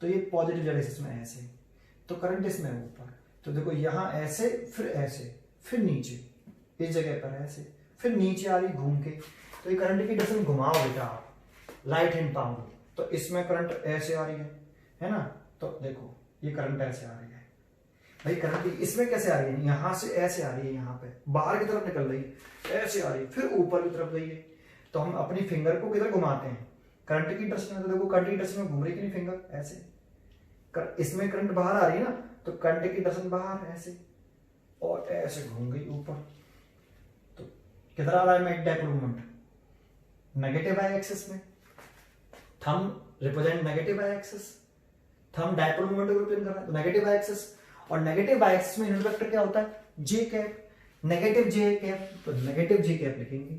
तो ये पॉजिटिव जेड एक्सिस में ऐसे, तो करंट इसमें ऊपर। तो देखो यहां ऐसे, फिर ऐसे, फिर नीचे, इस जगह पर ऐसे, फिर नीचे आ रही घूम के। तो ये करंट की डायरेक्शन घुमाओ बेटा आप, राइट हैंड पाउंड, तो इसमें करंट ऐसे आ रही है ना। तो देखो ये करंट ऐसे आ रही है भाई, करंट इसमें कैसे आ रही है, यहां से ऐसे आ रही है, यहां पे बाहर की तरफ निकल रही है, ऐसे आ रही है, फिर ऊपर की तरफ गई है। तो हम अपनी फिंगर को किधर घुमाते हैं, करंट की डायरेक्शन में। तो देखो करंट की डायरेक्शन में घूम रही कि नहीं फिंगर ऐसे, इसमें करंट बाहर आ रही है ना, तो करंट की डायरेक्शन बाहर ऐसे, और ऐसे घूम गई ऊपर। तो किधर आ रहा है मैग्नेटिक डाइपोल मोमेंट, नेगेटिव आई एक्सिस में। थंब रिप्रेजेंट नेगेटिव आई एक्सिस, थंब डाइपोल मोमेंट को रिप्रेजेंट कर रहा है, तो नेगेटिव आई एक्सिस। और नेगेटिव आई एक्सिस में यूनिट वेक्टर क्या होता है, जे कैप, नेगेटिव जे कैप, तो नेगेटिव जे कैप लिखेंगे,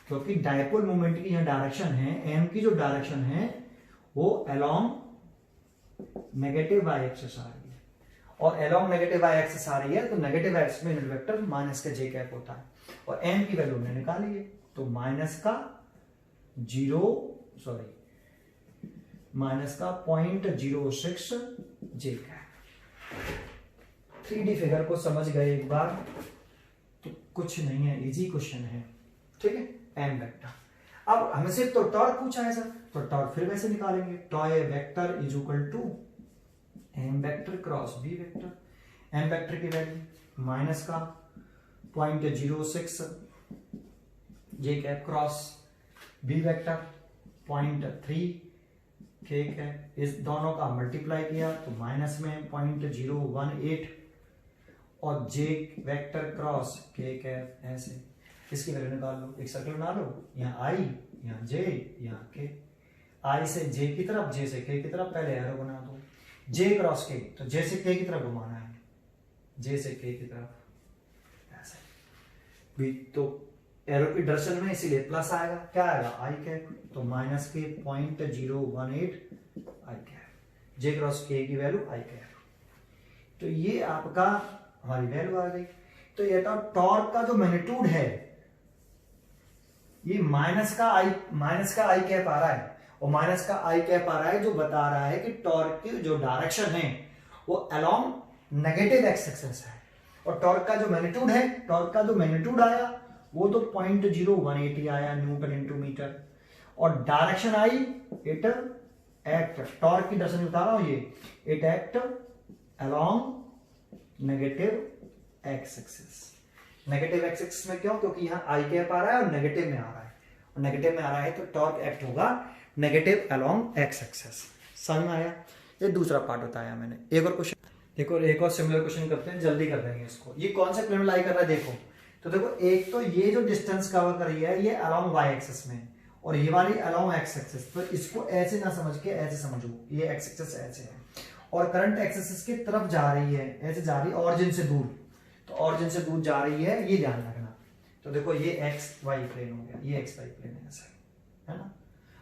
क्योंकि डाइपोल मोमेंट की यहां डायरेक्शन है, एम की जो डायरेक्शन है वो अलोंग नेगेटिव आई एक्सिस आ रही है, और अलोंग नेगेटिव आई एक्सिस आ रही है, तो नेगेटिव आई एक्सिस में यूनिट वेक्टर माइनस का जे कैप होता है। और एम की वैल्यू हमने निकाली है, तो माइनस का 0.06 जे कैप। 3D फिगर को समझ गए एक बार तो कुछ नहीं है, इजी क्वेश्चन है, ठीक है। एम वेक्टर, अब हमसे तो टॉर्क पूछा है सर, तो टॉर्क फिर वैसे निकालेंगे, tau vector is equal to M vector cross B vector. M vector की वैल्यू माइनस का 0.06 j cap cross B vector 0.3 k cap, इस दोनों का मल्टीप्लाई किया तो माइनस में 0.018, और जे वेक्टर क्रॉस के कैप ऐसे, इसकी वैल्यू निकाल लो, एक सर्कल बना लो, यहाँ आई, यहाँ जे, यहाँ के, आई से जे की तरफ, जे से के की तरफ, पहले एरो बना दो, जे क्रॉस के, तो जे से के की तरफ घुमाना है, जे से के की तरफ ऐसे भी, तो एरो की डायरेक्शन में इसीलिए प्लस आएगा, क्या आएगा आई कैप, तो माइनस के 0.018 आई कैप, जे क्रॉस के की वैल्यू आई कैप। तो ये आपका हमारी वैल्यू आ गई। तो ये टॉर्क का जो मैग्नीट्यूड है ये माइनस का आई कैप आ रहा है, और माइनस का आई कैप आ रहा है जो बता रहा है कि टॉर्क की जो डायरेक्शन है वो अलोंग नेगेटिव एक्स एक्सिस है। और टॉर्क का जो मैग्नीट्यूड है, टॉर्क का जो मैग्नीट्यूड आया वो तो 0.018 आया न्यूटन इंटू मीटर, और direction I it act, torque की डायरेक्शन बता रहा हूं ये, it act along negative x axis. Negative x axis में क्यों, क्योंकि यहां आई कैप आ रहा है और नेगेटिव में आ रहा है, और नेगेटिव में आ रहा है तो टॉर्क एक्ट होगा नेगेटिव अलोंग एक्स एक्सिस। समझ में आया। ये दूसरा पार्ट बताया मैंने। एक और क्वेश्चन देखो, एक और सिमिलर क्वेश्चन करते हैं, जल्दी कर देंगे इसको। ये कौन सा प्लेन लाई कर रहा है देखो, तो देखो एक तो ये जो डिस्टेंस कवर कर रही है ये अलोंग वाई एक्सिस में, और ये वाली अलोंग एक्स एक्सिस। तो इसको ऐसे ना समझ के ऐसे समझो, ये एक्स एक्सिस ऐसे है और करंट एक्सिस की तरफ जा रही है, ऐसे जा रही है ऑरिजिन से दूर, तो ऑरिजिन से दूर जा रही है, ये ध्यान रखना। तो देखो ये एक्स वाई प्लेन हो गया, ये एक्स वाई प्लेन है ऐसा, है ना।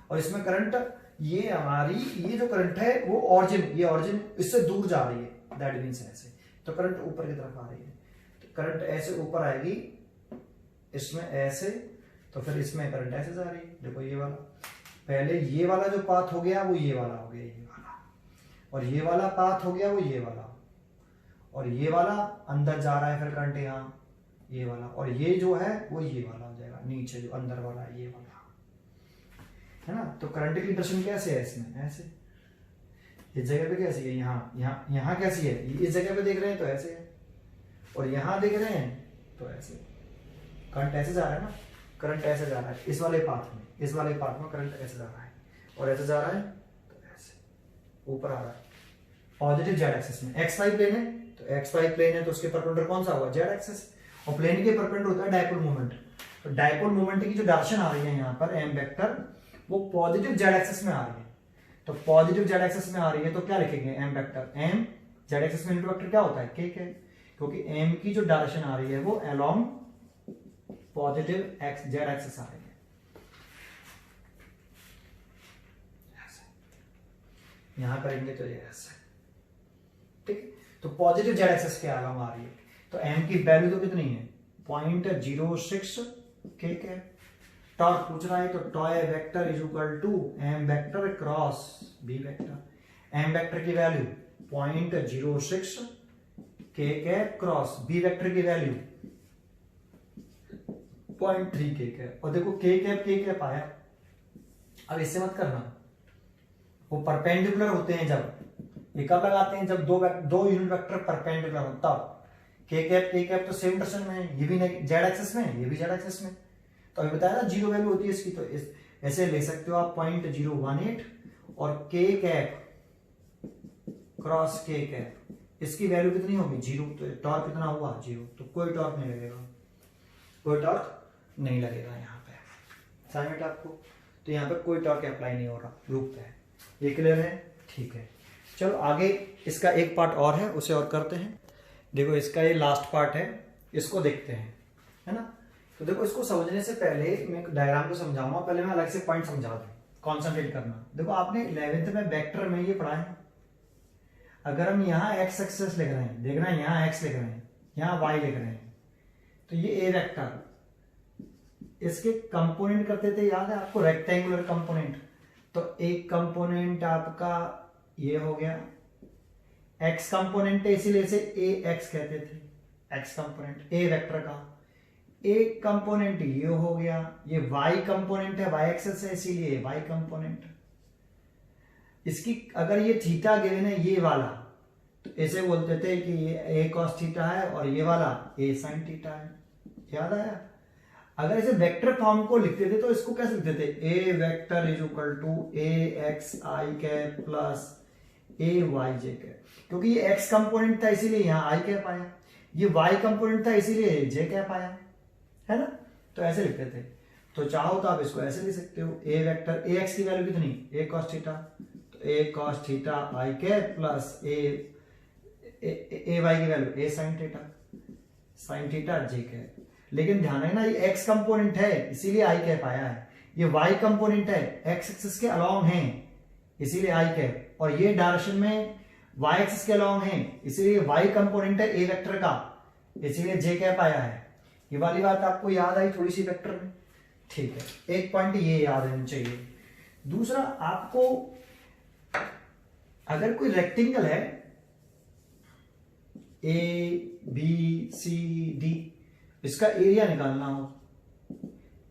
और इसमें करंट, ये हमारी ये जो करंट है वो ऑरिजिन, ये ऑरिजिन इससे दूर जा रही है, दैट मींस ऐसे, तो करंट ऊपर की तरफ आ रही है। तो करंट ऐसे ऊपर आएगी, इसमें ऐसे, तो फिर इसमें करंट ऐसे जा रही है। देखो ये वाला, पहले ये वाला जो पाथ हो गया वो ये वाला हो गया, ये वाला, और ये वाला पाथ हो गया वो ये वाला, और ये वाला अंदर जा रहा है फिर करंट यहाँ ये वाला, और ये जो है वो ये वाला हो जाएगा, नीचे जो अंदर वाला है ये वाला, है ना। तो करंट की डायरेक्शन कैसे है इसमें, ऐसे, इस जगह पे कैसी है, यहाँ यहाँ यहाँ कैसी है, इस जगह पे देख रहे हैं तो ऐसे है, और यहाँ देख रहे हैं तो ऐसे। करंट ऐसे जा रहा है ना, करंट ऐसे जा रहा है इस वाले पाथ में, इस वाले पाथ में करंट ऐसे जा रहा है, और ऐसे जा रहा है तो ऐसे ऊपर आ रहा है पॉजिटिव जेड एक्सिस में। एक्स वाई प्लेन है तो एक्स वाई प्लेन है तो उसके परपेंडिकुलर कौन सा होगा, जेड एक्सिस, और प्लेन के परपेंडिकुलर होता है डायपोल मोमेंट। तो डायपोल मोमेंट की जो डायरेक्शन आ रही है यहाँ पर एम वेक्टर, वो पॉजिटिव जेड एक्सिस में आ रही है। तो पॉजिटिव जेड एक्सिस में आ रही है तो क्या लिखेंगे, M vector, M Z axis में इनटू वेक्टर क्या होता है, के, क्योंकि एम की जो डायरेक्शन आ रही है वो along positive X Z axis आ रही है। यहां करेंगे तो ये ऐसे, ठीक है। तो पॉजिटिव जेड एक्सिस के अलोंग आ रही है, तो एम की वैल्यू तो कितनी है 0.06 के टॉर्क पूछ रहा है, तो tau vector is equal to M vector cross B vector. M vector की value 0.06 k cross B vector की वैल्यू 0.3 के, और देखो के कैप आया। अब इससे मत करना, वो परपेंडिकुलर होते हैं जब, ये कब लगाते हैं, जब दो यूनिट वेक्टर परपेंडिकुलर हो तब। के कैप तो सेम डायरेक्शन में है, ये भी जेड एक्सिस में है, ये भी जेड एक्सिस में। तो अभी बताया ना जीरो वैल्यू होती है इसकी, तो ऐसे ले सकते हो आप 0.018 और के कैप क्रॉस के कैप, इसकी वैल्यू कितनी होगी, जीरो। तो टॉर्क कितना हुआ, जीरो, तो कोई टॉर्क नहीं लगेगा, कोई टॉर्क नहीं लगेगा यहाँ पे, समझ में आपको। तो यहाँ पे कोई टॉर्क अप्लाई नहीं हो रहा, लूप पे है। ये क्लियर है, ठीक है। चलो आगे इसका एक पार्ट और है, उसे और करते हैं। देखो इसका ये लास्ट पार्ट है, इसको देखते हैं, है ना। तो देखो इसको समझने से पहले मैं डायग्राम को समझाऊंगा, पहले मैं अलग से पॉइंट समझा दूं, कॉन्सेंट्रेट करना। देखो आपने 11th में वेक्टर में ये पढ़ा है, अगर हम यहाँ एक्स एक्सिस लिख रहे हैं, देखना यहाँ एक्स लिख रहे हैं, यहाँ वाई लिख रहे हैं, तो ये ए वेक्टर, इसके कंपोनेंट करते थे, याद है आपको, रेक्टेंगुलर कंपोनेंट। तो एक कंपोनेंट आपका ये हो गया, एक्स कंपोनेंट है इसीलिए इसे ए एक्स कहते थे, एक्स कंपोनेंट ए वेक्टर का। एक कंपोनेंट ये हो गया, ये वाई कंपोनेंट है, वाई एक्सिस है इसीलिए वाई कंपोनेंट। इसकी अगर ये थीटा गिवन है ये वाला, तो ऐसे बोलते थे कि ये ए कॉस थीटा है और ये वाला ए साइन थीटा है, याद आया। अगर इसे वेक्टर फॉर्म को लिखते थे तो इसको कैसे लिखते थे, A vector is equal to A X I cap plus A Y J cap, क्योंकि ये एक्स कंपोनेंट था इसीलिए यहाँ आई कैप आया, ये वाई कंपोनेंट था इसीलिए जे कैप आया, है ना। तो ऐसे लिखते थे। तो चाहो तो आप इसको ऐसे लिख सकते हो, ए वेक्टर ए एक्स की वैल्यू कितनी, ए कॉस थीटा, तो ए cos theta I cap plus A Y की वैल्यू ए साइन थीटा जे कैप। लेकिन ध्यान रखना ये एक्स कंपोनेंट है इसीलिए आई कैप आया है, ये वाई कंपोनेंट है एक्स एक्सिस के अलोंग है इसीलिए आई कैप, और ये डायरेक्शन में वाई एक्सिस के अलोंग है इसीलिए वाई कंपोनेंट है ए वेक्टर का, इसीलिए जे कैप आया है। ये वाली बात आपको याद आई थोड़ी सी वेक्टर में, ठीक है। एक पॉइंट ये याद रहना चाहिए। दूसरा, आपको अगर कोई रेक्टेंगल है ए बी सी डी, इसका एरिया निकालना हो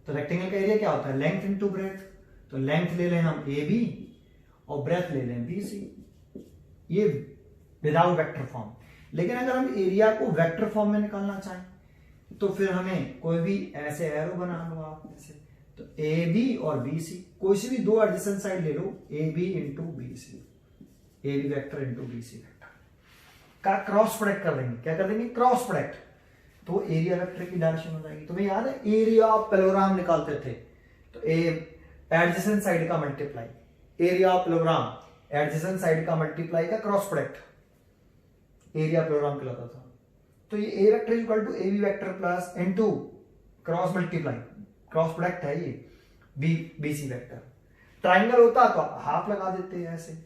तो रेक्टेंगल का एरिया क्या होता है, लेंथ इनटू ब्रेथ। तो लेंथ ले लें हम ए बी और ब्रेथ ले लें बी सी, ये विदाउट वेक्टर फॉर्म। लेकिन अगर हम एरिया को वेक्टर फॉर्म में निकालना चाहें तो फिर हमें कोई भी ऐसे एरो बना लो आप ऐसे, तो ए बी और बी सी, कोई सी भी दो एडजेसेंट साइड ले लो, A B into B C, A B vector into B C vector का क्रॉस प्रोडक्ट कर देंगे। क्या कर देंगे, क्रॉस प्रोडक्ट, तो एरिया वेक्टर की डायरेक्शन हो जाएगी। तुम्हें याद है एरिया ऑफ पैरेललोग्राम निकालते थे, तो एडजेसेंट साइड का multiply, area of parallelogram adjacent side का मल्टीप्लाई का क्रॉस प्रोडक्ट एरिया पैरेललोग्राम कहलाता था। तो ये A vector equal to A B vector plus into cross multiply, cross product है ये बी सी वेक्टर। ट्राइंगल होता तो हाफ लगा देते हैं ऐसे,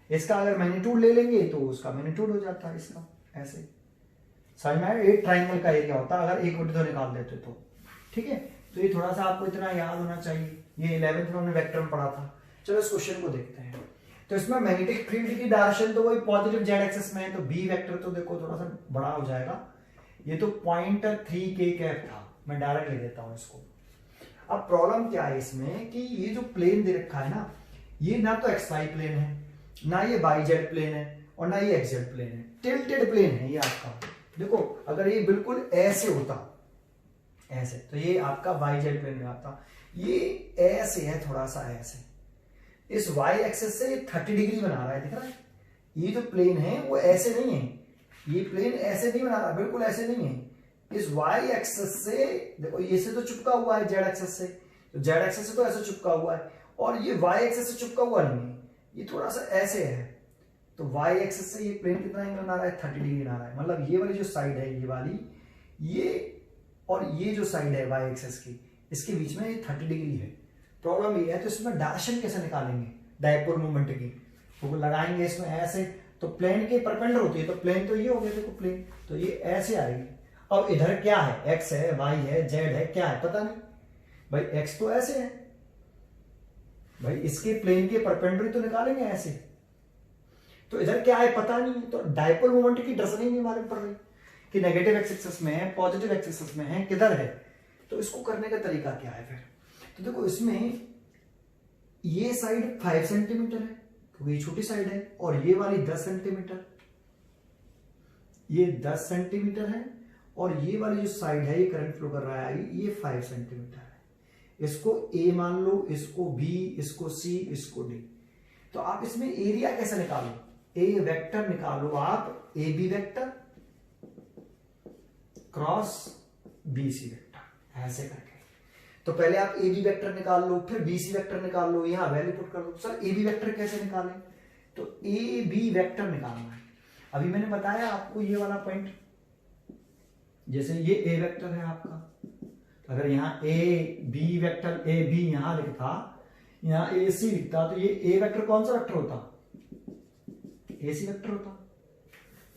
इसका अगर मैग्नीट्यूड ले लेंगे तो उसका मैग्नीट्यूड हो जाता है इसका, ऐसे समझ में आया। एक ट्राइंगल का एरिया होता अगर एक बटे दो निकाल देते तो ठीक है, तो ये थोड़ा सा आपको इतना याद होना चाहिए, ये 11th में हमने वेक्टर में पढ़ा था। चलो इस क्वेश्चन को देखते हैं। तो इसमें मैग्नेटिक फील्ड की डायरेक्शन तो वही पॉजिटिव जेड एक्सिस में है, तो बी वेक्टर तो देखो थोड़ा सा बड़ा हो जाएगा, ये तो 0.3 k था, मैं डायरेक्ट ले देता हूं इसको। अब प्रॉब्लम क्या है इसमें कि ये जो प्लेन दे रखा है ना, ये ना तो एक्स वाई प्लेन है, ना ये वाई जेड प्लेन है, और ना ये एक्स जेड प्लेन है, टिल्टेड प्लेन है ये आपका। देखो अगर ये बिल्कुल ऐसे होता, ऐसे, तो ये आपका वाई जेड प्लेन में आता, ये ऐसे है, थोड़ा सा ऐसे, इस वाई एक्सिस से 30 डिग्री बना रहा है, दिख रहा है? ये जो प्लेन है वो ऐसे नहीं है, ये प्लेन ऐसे नहीं बना रहा, बिल्कुल ऐसे नहीं है। इस वाई एक्सिस से देखो, ये से तो चिपका हुआ है जेड एक्सिस से, तो जेड एक्सिस से तो ऐसे चिपका हुआ है, और ये वाई एक्सिस से चिपका हुआ नहीं है, ये थोड़ा सा ऐसे है। तो वाई एक्सिस से ये प्लेन कितना एंगल बना रहा है? 30 डिग्री बना रहा है। मतलब ये वाली जो साइड है, ये वाली, ये और ये जो साइड है वाई एक्सिस की, इसके बीच में ये 30 डिग्री है। प्रॉब्लम ये है, तो इसमें डायरेक्शन कैसे निकालेंगे डायपोल मोमेंट की? वो लगाएंगे इसमें ऐसे, तो प्लेन के परपेंडिकुलर होती है, तो प्लेन तो ये हो गया, देखो प्लेन तो ये ऐसे आएगी। अब इधर क्या है? एक्स है, वाई है, जेड है, क्या है पता नहीं भाई। एक्स तो ऐसे है भाई, इसके प्लेन के परपेंडिकुलर तो निकालेंगे ऐसे, तो इधर क्या है पता नहीं। तो डायपोल मोमेंट की डायरेक्शन ही नहीं मालूम पड़ रही कि नेगेटिव एक्सिस में है, पॉजिटिव एक्सिस में है, किधर है। तो इसको करने का तरीका क्या है फिर? तो देखो इसमें ये साइड 5 सेंटीमीटर है क्योंकि ये छोटी साइड है, और ये वाली 10 सेंटीमीटर, ये 10 सेंटीमीटर है, और ये वाली जो साइड है, ये करंट फ्लो कर रहा है, ये 5 सेंटीमीटर है। इसको ए मान लो, इसको बी, इसको सी, इसको डी। तो आप इसमें एरिया कैसे निकालो? ए वेक्टर निकालो आप, A B vector cross B C vector, ऐसे करके। तो पहले आप ए बी वेक्टर निकाल लो, फिर बी सी वेक्टर निकाल लो, यहां वैल्यू पुट कर लो। सर ए बी वेक्टर कैसे निकालें? तो ए बी वेक्टर निकालना है। अभी मैंने बताया आपको ये वाला पॉइंट, जैसे ये ए वेक्टर है आपका, तो अगर यहाँ A B vector, A B यहां लिखता, यहाँ ए सी लिखता, तो ये ए वेक्टर कौन सा वेक्टर होता? ए सी वेक्टर होता।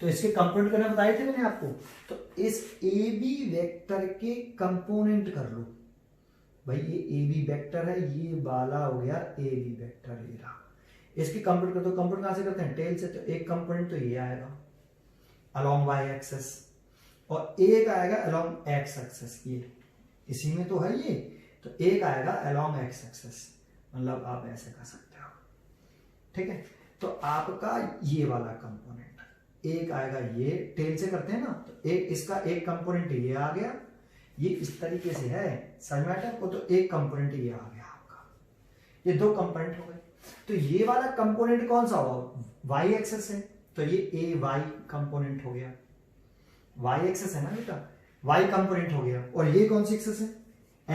तो इसके कंपोनेंट करना बताए थे मैंने आपको। तो इस ए बी वेक्टर के कंपोनेंट कर लो भाई। ये ए बी वेक्टर है, ये वाला हो गया ए बी वेक्टर, ये रहा। इसकी कंप्यूट कर दो। कंप्यूट कहां से करते हैं? टेल से। तो एक कंपोनेंट तो ये आएगा अलोंग वाई एक्सेस, और एक आएगा अलोंग एक्स एक्सेस, ये इसी में तो है ये। तो एक आएगा अलोंग एक्स एक्सेस, मतलब आप ऐसे कर सकते हो, ठीक है। तो आपका ये वाला कंपोनेंट एक आएगा, ये टेल से करते हैं ना, तो एक इसका एक कंपोनेंट ये आ गया, ये इस तरीके से है सर्मेटर को, तो एक कंपोनेंट ये आ गया आपका, ये दो कंपोनेंट हो गए। तो ये वाला कंपोनेंट कौन सा होगा? वाई एक्सेस है, तो ये ए वाई कंपोनेंट हो गया। वाई एक्सेस है ना बेटा, वाई कंपोनेंट हो गया। और ये कौन सी एक्सेस है?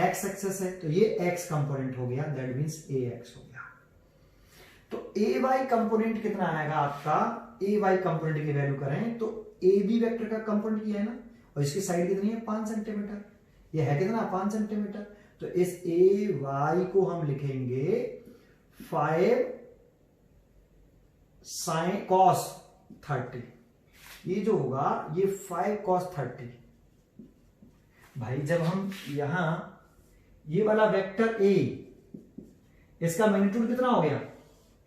एक्स एक्सेस है, तो ये एक्स कंपोनेंट हो गया, दैट मींस ए एक्स हो गया। तो ए वाई कंपोनेंट कितना आएगा आपका? ए वाई कंपोनेंट की वैल्यू करें तो ए बी वेक्टर का कंपोनेंट ये है ना, और इसकी साइड कितनी है? 5 सेंटीमीटर। ये है कितना? 5 सेंटीमीटर। तो इस ए वाई को हम लिखेंगे 5 साइन कॉस 30। ये जो होगा ये 5 cos 30। भाई जब हम यहां ये वाला वेक्टर ए, इसका मैग्नीट्यूड कितना हो गया?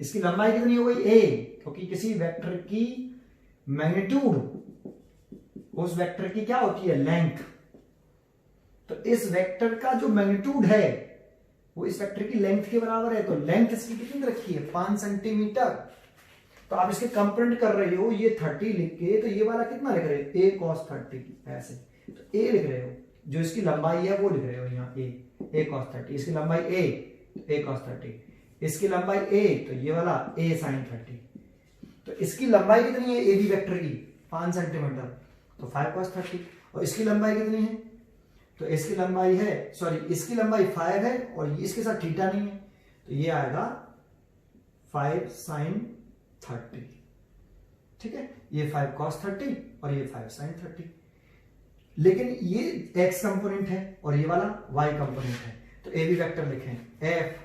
इसकी लंबाई कितनी हो गई? ए, क्योंकि किसी वेक्टर की मैग्नीट्यूड उस वेक्टर की क्या होती है? लेंथ। तो इस वेक्टर का जो मैग्नीट्यूड है वो इस वेक्टर की लेंथ के बराबर है। तो लेंथ इसकी कितनी रखी है? 5 सेंटीमीटर। तो आप इसके कंपोनेंट कर रहे हो, ये 30 लिख के, तो ये वाला कितना लिख रहे हो? ए cos 30, ऐसे। तो ए लिख रहे हो, जो इसकी लंबाई है वो लिख रहे हो यहाँ ए cos 30। इसकी लंबाई ए cos 30, इसकी लंबाई ए, तो ये वाला ए sin 30। तो इसकी लंबाई कितनी है ए बी वेक्टर की? 5 सेंटीमीटर, तो 5 cos 30। और इसकी लंबाई कितनी है? तो इसकी लंबाई है, सॉरी इसकी लंबाई 5 है, और इसके साथ थीटा नहीं है, तो ये आएगा 5 sin 30, ठीक है। ये 5 cos 30 और ये 5 sin 30। लेकिन ये x कंपोनेंट है और ये वाला y कंपोनेंट है, तो ए बी वेक्टर लिखें f,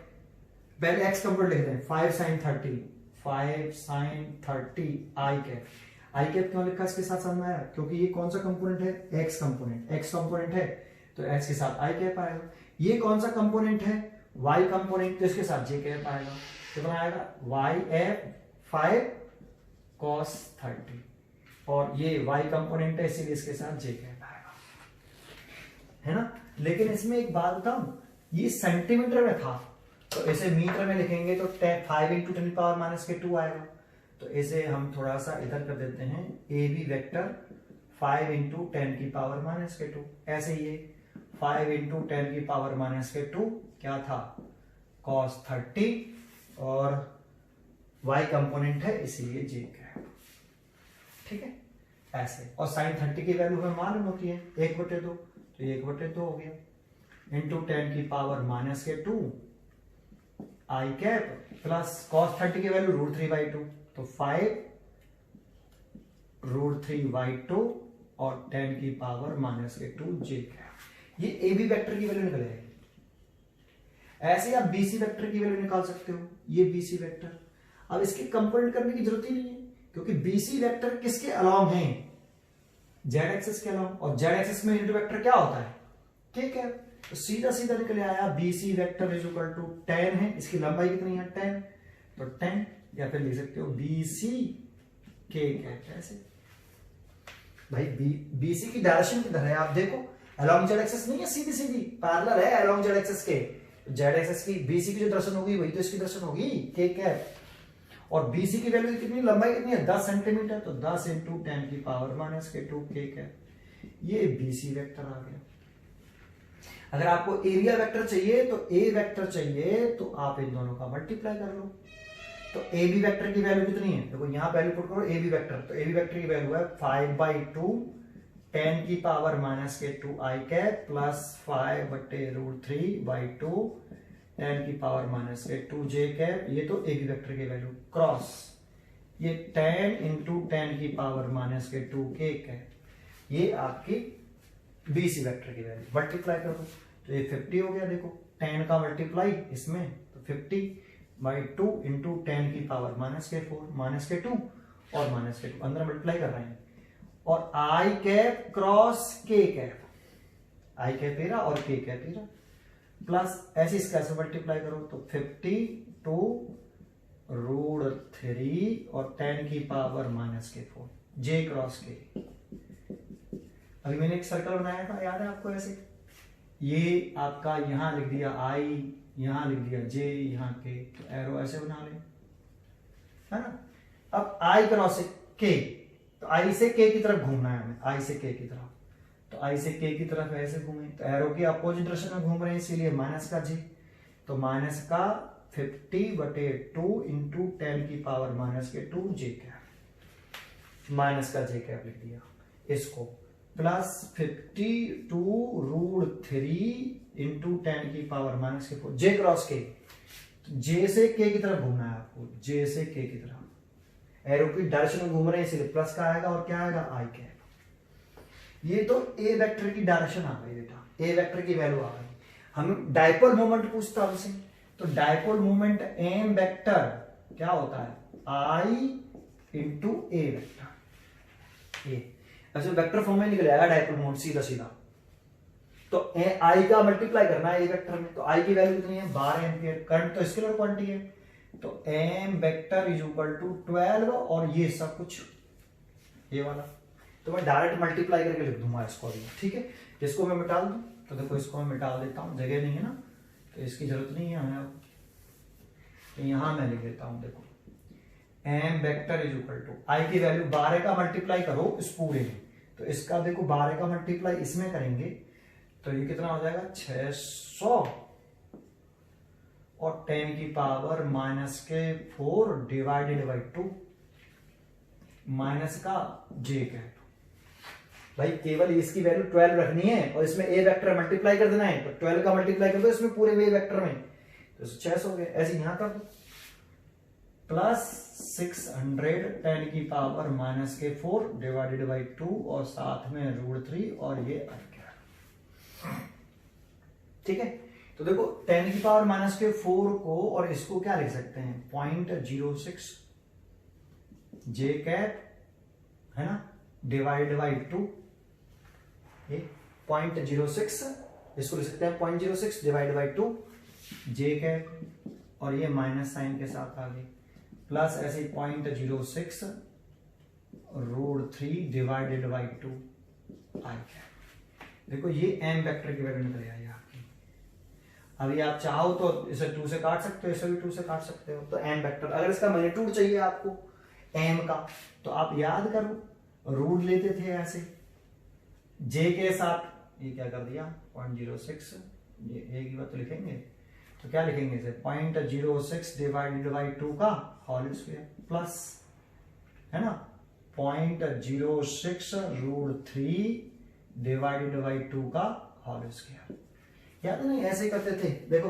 पहले x कंपोनेंट लिखते हैं 5 sin 30, 5 sin 30 i कैप क्यों लिखा इसके साथ समझ में आया? क्योंकि ये कौन सा कंपोनेंट है? x कंपोनेंट है, तो एच के साथ आई कैप आएगा। ये कौन सा कंपोनेंट है, वाई कंपोनेंट, तो इसके साथ जे कैप आएगा। कितना आएगा, वाई एफ 5 cos 30, और ये वाई कंपोनेंट है इसीलिए इसके साथ जे कैप आएगा, है ना। लेकिन इसमें एक बात बताऊं, ये सेंटीमीटर में था, तो इसे मीटर में लिखेंगे तो 5 × 10⁻⁻2 आएगा। तो इसे हम थोड़ा सा इधर कर देते हैं, ए बी वेक्टर 5 × 10⁻⁻2, ऐसे ही 5 × 10⁻⁻2 क्या था, cos 30, और y कंपोनेंट है इसीलिए j कैप, ठीक है ऐसे। और sin 30 की वैल्यू हमें मालूम होती है 1/2, तो ये 1/2 हो गया, इंटू 10⁻⁻2 आई कैप प्लस cos 30 की वैल्यू √3/2, तो 5 √3/2 और 10⁻⁻2 j कैप। ये ए बी वेक्टर की वैल्यू निकल आएगी। ऐसे आप बीसी वेक्टर की वैल्यू निकाल सकते हो, ये बीसी वेक्टर। अब इसके कंपोनेंट करने की जरूरत ही नहीं है, क्योंकि बीसी वेक्टर किसके अलोंग है, जेड एक्सिस के अलोंग, और जेड एक्सिस में यूनिट वेक्टर क्या होता है, ठीक है। तो सीधा सीधा निकल आया BC vector is equal to 10 है, इसकी लंबाई कितनी है 10, तो 10, या फिर लिख सकते हो बीसी के कैप, ऐसे। भाई बीसी की डायरेक्शन किधर है, आप देखो अलोंग जेड एक्सिस नहीं है, सीधी सीधी पैरेलल है अलोंग जेड एक्सिस के। जेड एक्सिस की बीसी की जो दर्शन होगी वही तो इसकी दर्शन होगी, के कैप। और बीसी की वैल्यू कितनी, लंबाई कितनी है 10 सेंटीमीटर, तो 10 × 10⁻⁻2 के कैप। ये बीसी वेक्टर आ गया। अगर आपको एरिया वेक्टर चाहिए, तो ए वेक्टर चाहिए, तो आप इन दोनों का मल्टीप्लाई कर लो। तो ए बी वेक्टर की वैल्यू कितनी है, देखो यहां वैल्यू पुट करो ए बी वेक्टर, तो ए बी वेक्टर की वैल्यू है 5/2 10⁻⁻2 आई कैप प्लस 5/√3/2 10⁻⁻2 जे कैप। ये तो ए बी वेक्टर की वैल्यू क्रॉस ये 10 × 10⁻⁻2 के कैप। ये आपकी बीसी वेक्टर की वैल्यू, मल्टीप्लाई कर दो तो ये 50 हो गया। देखो 10 का मल्टीप्लाई इसमें, तो 50/2 × 10⁻⁻4 और -2 अंदर मल्टीप्लाई कर रहे हैं, और आई कैप क्रॉस के कैप, आई कैप एरा और के कैप एरा, प्लस ऐसे इसका ऐसे मल्टीप्लाई करो तो 52 √3 और 10⁻⁻4 जे क्रॉस के। अभी मैंने एक सर्कल बनाया था, याद है आपको, ऐसे ये आपका यहां लिख दिया आई, यहां लिख दिया जे, यहां के, तो एरो ऐसे बना ले, है ना। अब आई क्रॉस के, तो आई से के की तरफ घूमना है हमें, आई से के की तरफ, तो आई से के की तरफ ऐसे घूमे, तो एरो की अपोजिट डायरेक्शन में घूम रहे हैं, इसीलिए माइनस का जे, तो माइनस का 50/2 × 10⁻⁻2 जे कैप, माइनस का जे कैप लिख दिया इसको, प्लस 52 √3 × 10⁻⁻4 जे क्रॉस के, जे से के की तरफ घूमना है आपको, जे से के की तरफ, एरो की डायरेक्शन में घूम रहे हैं इसलिए प्लस का आएगा, और क्या आएगा आई कैप। ये तो ए वेक्टर की डायरेक्शन आ गई बेटा, ए वेक्टर की वैल्यू आ गई। हम डायपोल मोमेंट पूछता हमसे, तो डायपोल मोमेंट एम वेक्टर क्या होता है, आई × ए वेक्टर, ए ऐसे वेक्टर फॉर्म में निकल आएगा डायपोल मोमेंट सीधा सीधा। तो आई का मल्टीप्लाई करना है ए वेक्टर में, तो आई की वैल्यू कितनी है 12 एम्पियर, करंट तो स्केलर क्वांटिटी है, तो M vector is equal to 12, और ये सब कुछ ये वाला, तो मैं डायरेक्ट मल्टीप्लाई करके लिख दूंगा इसको भी, ठीक है। इसको मैं मिटा दूं, तो देखो इसको मैं मिटा देता हूं, जगह नहीं है ना, तो इसकी जरूरत नहीं है हमें, तो यहां मैं लिख देता हूं, देखो M vector is equal to I की वैल्यू 12 का मल्टीप्लाई करो इस पूरे में, तो इसका देखो 12 का मल्टीप्लाई इसमें करेंगे तो ये कितना हो जाएगा 600, और 10⁻⁻4 डिवाइडेड बाई 2 माइनस का जे कैप। भाई केवल इसकी वैल्यू 12 रखनी है, और इसमें ए वेक्टर मल्टीप्लाई कर देना है, तो 12 का मल्टीप्लाई कर दो इसमें पूरे ए वेक्टर में, तो 600 हो गया। ऐसे यहां कर दो, प्लस 600 10⁻⁻4 डिवाइडेड बाई 2, और साथ में √3, और ये आई कैप, ठीक है। तो देखो 10⁻⁻4 को और इसको क्या लिख सकते हैं 0.06 जे कैप, है ना, डिवाइड बाई 2, ये 0.06 इसको लिख सकते हैं 0.06 डिवाइड बाई 2 जे कैप, और ये माइनस साइन के साथ आ गई, प्लस ऐसे 0.06 √3 डिवाइडेड बाई 2 आई कैप। देखो ये एम वेक्टर की वैल्यू निकल आई आपकी। अभी आप चाहो तो इसे 2 से काट सकते हो, इसे भी 2 से काट सकते हो। तो एम वेक्टर, अगर इसका मैग्नीट्यूड चाहिए आपको एम का, तो आप याद करो रूट लेते थे ऐसे जे के साथ, ये क्या कर दिया 0.06, ये एक ही बात तो लिखेंगे, तो क्या लिखेंगे इसे 0.06 डिवाइडेड बाई 2 का होल स्क्वायर, प्लस है ना 0.06 √3 डिवाइडेड बाई 2 का होल स्क्वायर। याद है नहीं, ऐसे करते थे। देखो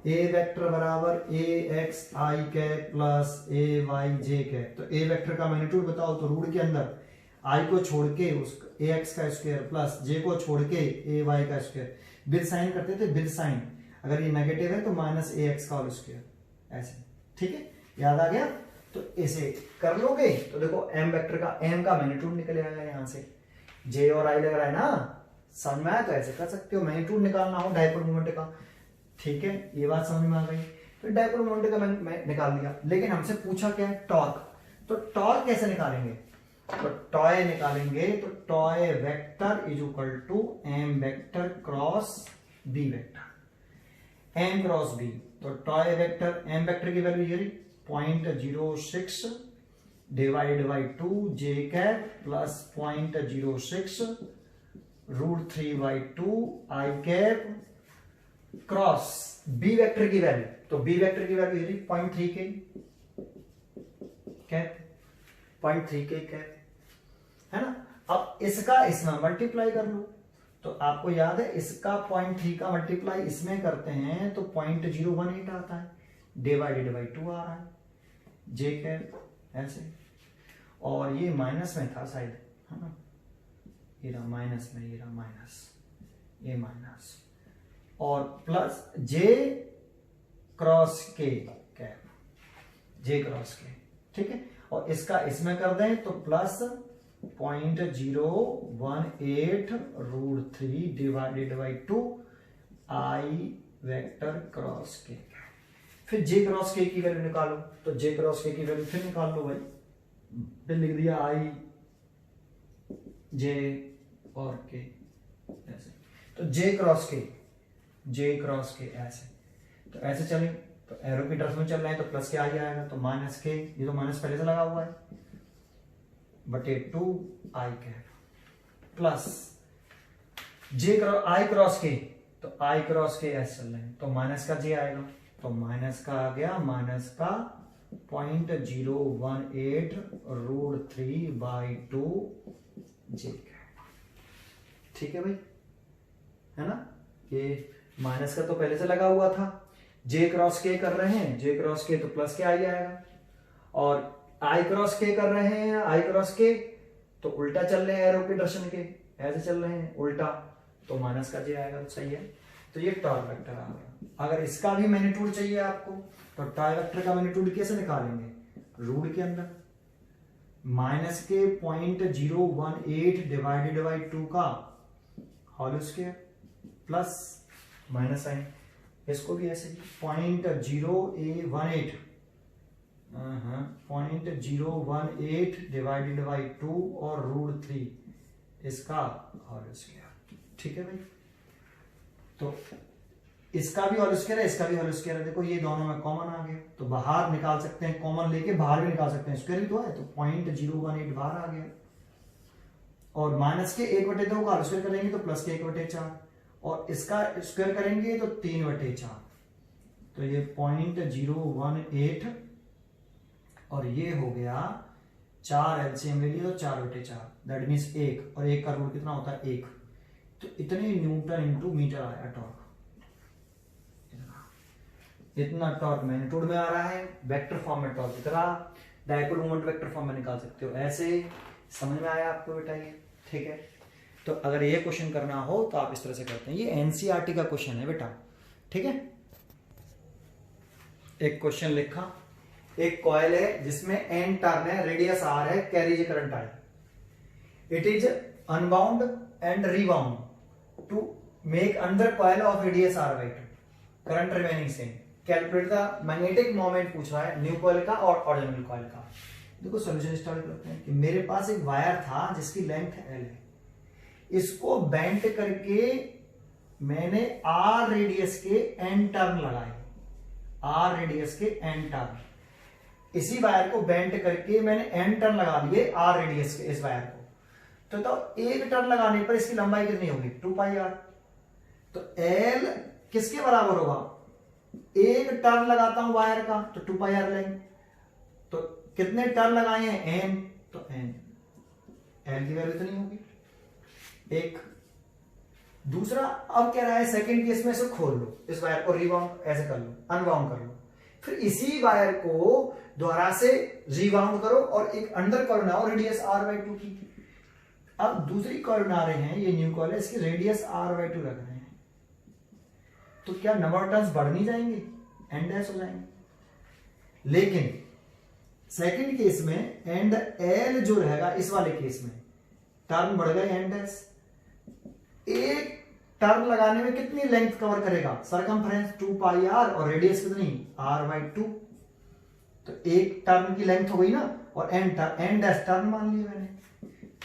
ए वेक्टर बराबर ए X I cap plus A Y J cap, तो ए वेक्टर का मैग्नीट्यूड बताओ, तो रूट के अंदर आई को छोड़ के उस ए एक्स का स्क्वायर प्लस जे को छोड़ के ए वाई का स्क्वायर, विद साइन करते थे, विद साइन, अगर ये नेगेटिव है तो माइनस ए एक्स का होल स्क्वायर, ऐसे। ठीक है, याद आ गया? तो इसे कर लोगे तो देखो एम वेक्टर का एम का मैग्नीट्यूड निकल आएगा यहाँ से, जे और आई लग रहा है ना, समझ में आया? तो ऐसे कर सकते हो, मैग्नीट्यूड निकालना हो डायपोल मोमेंट का। ठीक है, ये बात समझ में आ गई। तो डायपोल मोमेंट का मैं निकाल दिया, लेकिन हमसे पूछा क्या है टॉर्क, तो टॉर्क कैसे निकालेंगे? तो टॉय निकालेंगे, तो tau vector is equal to M vector cross B vector, M cross B. तो टॉय वेक्टर एम वेक्टर की वैल्यू ये 0.06 divide by 2 J cap plus 0.06 √3 by 2 I cap cross B vector की value, तो B vector की value ये 0.3 k cap, 0.3 k cap, है ना। अब इसका इसमें मल्टीप्लाई कर लो, तो आपको याद है इसका 0.3 का मल्टीप्लाई इसमें करते हैं तो 0.018 आता है, डिवाइडेड बाई 2 आ रहा है जे कैप ऐसे, और ये माइनस में था शायद, है ना, ये रहा माइनस में, ये रहा माइनस, ये माइनस, और प्लस जे क्रॉस के कैप, जे क्रॉस के। ठीक है, और इसका इसमें कर दें तो plus 0.018 √3 divided by 2 I vector cross के। फिर जे क्रॉस के की वैल्यू निकालो, तो जे क्रॉस के की वैल्यू फिर निकाल लो भाई, फिर लिख दिया आई जे और के ऐसे, तो जे क्रॉस के ऐसे, तो ऐसे चले, तो एरो की तरफ में चल रहे हैं तो प्लस के आ जाएगा, तो माइनस के, ये तो माइनस पहले से लगा हुआ है, बटे 2 I cap plus J I cross के, तो आई क्रॉस के ऐसे चल रहे हैं, तो माइनस का जे आएगा, तो माइनस का आ गया, माइनस का 0.018 √3 बाई 2 जे कैप। ठीक है भाई, है ना, ये माइनस का तो पहले से लगा हुआ था, जे क्रॉस के कर रहे हैं, जे क्रॉस के तो प्लस के आ जाएगा, और आई क्रॉस के कर रहे हैं, आई क्रॉस के तो उल्टा चल रहे हैं एरो के डायरेक्शन के, ऐसे चल रहे हैं उल्टा, तो माइनस का जे आएगा, तो सही है। तो ये टॉर्क वेक्टर आ गया। अगर इसका भी मैग्नीट्यूड चाहिए आपको, तो टॉर्क वेक्टर का मैग्नीट्यूड कैसे निकालेंगे? रूट के अंदर माइनस के 0.018 डिवाइडेड बाई 2 का whole square plus minus sine, इसको भी ऐसे 0.018 डिवाइडेड बाई 2 और √3 इसका होल स्क्वायर। ठीक है भाई, तो इसका भी होल स्क्वायर है, इसका भी होल स्क्वायर है, देखो ये दोनों में कॉमन आ गया, तो बाहर निकाल सकते हैं, कॉमन लेके बाहर भी निकाल सकते हैं, स्क्वायर भी तो है, तो 0.018 बाहर आ गया, और माइनस के 1/2 का स्क्वायर करेंगे तो प्लस के 1/4, और इसका स्क्वायर करेंगे तो 3/4, तो ये 0.018, और ये हो गया 4 एलसीएम ले लिया तो 4/4, दैट मीन्स 1, और 1 का रूट कितना होता है 1, तो इतने न्यूटन इंटू मीटर आया टॉर्क, इतना टॉर्क मैग्नीट्यूड में आ रहा है, वेक्टर फॉर्म में टॉर्क इतना, डायपोल मोमेंट वेक्टर फॉर्म में निकाल सकते हो ऐसे। समझ में आया आपको बेटा ये? ठीक है, तो अगर ये क्वेश्चन करना हो तो आप इस तरह से करते हैं, ये एनसीईआरटी का क्वेश्चन है बेटा। ठीक है, एक क्वेश्चन लिखा, एक कॉइल है जिसमें एन टर्न है, रेडियस आर है, carries current I, it is unbound and rebound to make another coil of radius r/2, current remaining same, calculate the magnetic moment पूछ रहा है न्यू कॉइल का और ओरिजिनल कॉइल का। देखो सॉल्यूशन स्टार्ट करते हैं कि मेरे पास एक वायर था जिसकी लेंथ L है, इसको बेंट करके मैंने R रेडियस के N टर्न लगाए, R रेडियस के N टर्न, इसी वायर को बेंट करके मैंने N टर्न लगा दिए R रेडियस के इस वायर को। तो एक टर्न लगाने पर इसकी लंबाई कितनी होगी 2πr। तो L किसके बराबर होगा, एक टर्न लगाता हूं वायर का तो 2πr लेंगे, तो कितने टर्न लगाए हैं n, तो n, L की वैल्यू इतनी होगी एक। दूसरा अब कह रहा है सेकंड केस में इसे खोल लो, इस वायर को रिबाउंड ऐसे कर लो, अनबाउंड कर लो, फिर इसी वायर को दोबारा से रिबाउंड करो और एक अंडर कॉइल बनाओ रेडियस r/2 की। अब दूसरी कॉइल बना रहे हैं, ये न्यू कॉइल है, इसकी रेडियस r/2 रख रहे हैं, तो क्या नंबर ऑफ टर्न्स बढ़ नहीं जाएंगे, एंड डैश हो जाएंगे। लेकिन सेकंड केस में एंड एल जो रहेगा, इस वाले केस में टर्न बढ़ गए एंड डैश, एक टर्न लगाने में कितनी लेंथ कवर करेगा, सरकमफ्रेंस 2πr और रेडियस कितनी r/2, तो एक टर्न की लेंथ हो गई ना, और एंड डैश टर्न मान लिया मैंने।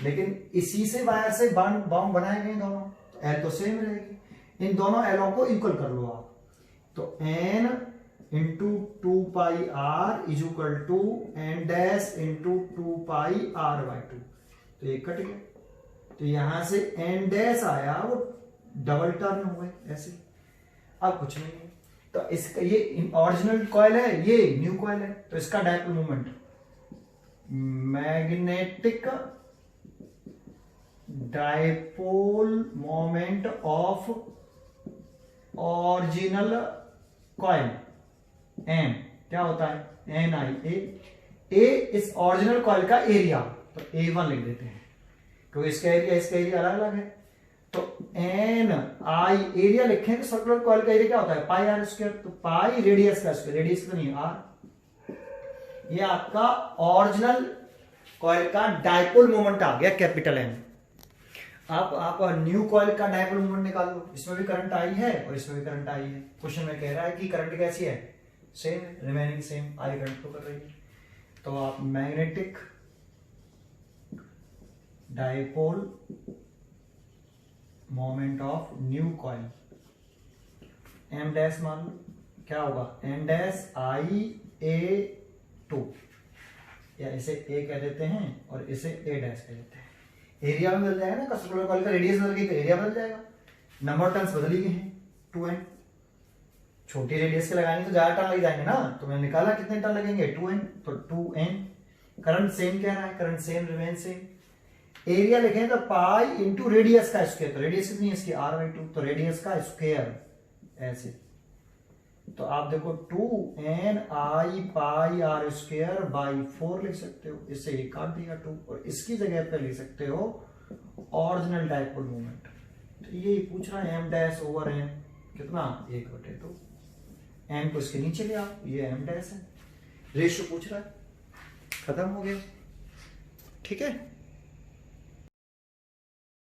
लेकिन इसी से वायर से बाउंड बनाए गए दोनों, तो एल तो सेम रहेगी, इन दोनों एलों को इक्वल कर लो आप, तो n into 2πr is equal to N dash into 2πr/2, तो ये कट गया, तो यहां से एन डैश आया, वो डबल टर्न हो गए ऐसे। अब कुछ नहीं है, तो इसका ये ओरिजिनल कॉइल है, ये न्यू कॉइल है, तो इसका dipole moment magnetic dipole moment of original coil M क्या होता है NI, ए इस ओरिजिनल कॉइल का एरिया, तो A1 लिख देते हैं क्योंकि इसका एरिया अलग अलग है। तो NI एरिया लिखें तो सर्कुलर कॉइल का एरिया क्या होता है πr², तो पाई रेडियस का स्क्वायर, रेडियस तो नहीं r, ये आपका ओरिजिनल कॉइल का डायपोल मोमेंट आ गया कैपिटल M। आप न्यू कॉइल का डायपोल मोमेंट निकाल लो, इसमें भी करंट आई है और इसमें भी करंट आई है। क्वेश्चन में कह रहा है कि करंट कैसी है, same remaining same, I current को कर रही है। तो आप magnetic dipole moment of new coil M dash मान लो, क्या होगा एन डैश IA2, या इसे ए कह देते हैं और इसे ए डैश कह देते हैं। एरिया में बदल जाएगा ना, सर्कुलर कॉइल का रेडियस बदल गई तो एरिया बदल जाएगा, नंबर ऑफ टर्न्स बदल ही गए हैं 2n, छोटी रेडियस के लगाएंगे तो ज्यादा टर्न लग जाएंगे ना, तो मैंने निकाला कितने टर्न लगेंगे 2n, तो 2n। करंट सेम कह रहा है, current same remain same. Area लिखें तो पाई इंटू रेडियस का स्क्वायर, तो रेडियस कितनी है इसकी r/2, तो रेडियस का स्क्वायर ऐसे, तो आप देखो 2NI पाई r²/4 लिख सकते हो, इससे ये काट दिया 2, और इसकी जगह पे लिख सकते हो ओरिजिनल डायपोल मोमेंट। तो ये पूछ रहा है m डैश ओवर m कितना 1/2, m को इसके नीचे ले आओ, ये m डैश है, रेशियो पूछ रहा है, खत्म हो गया, ठीक है।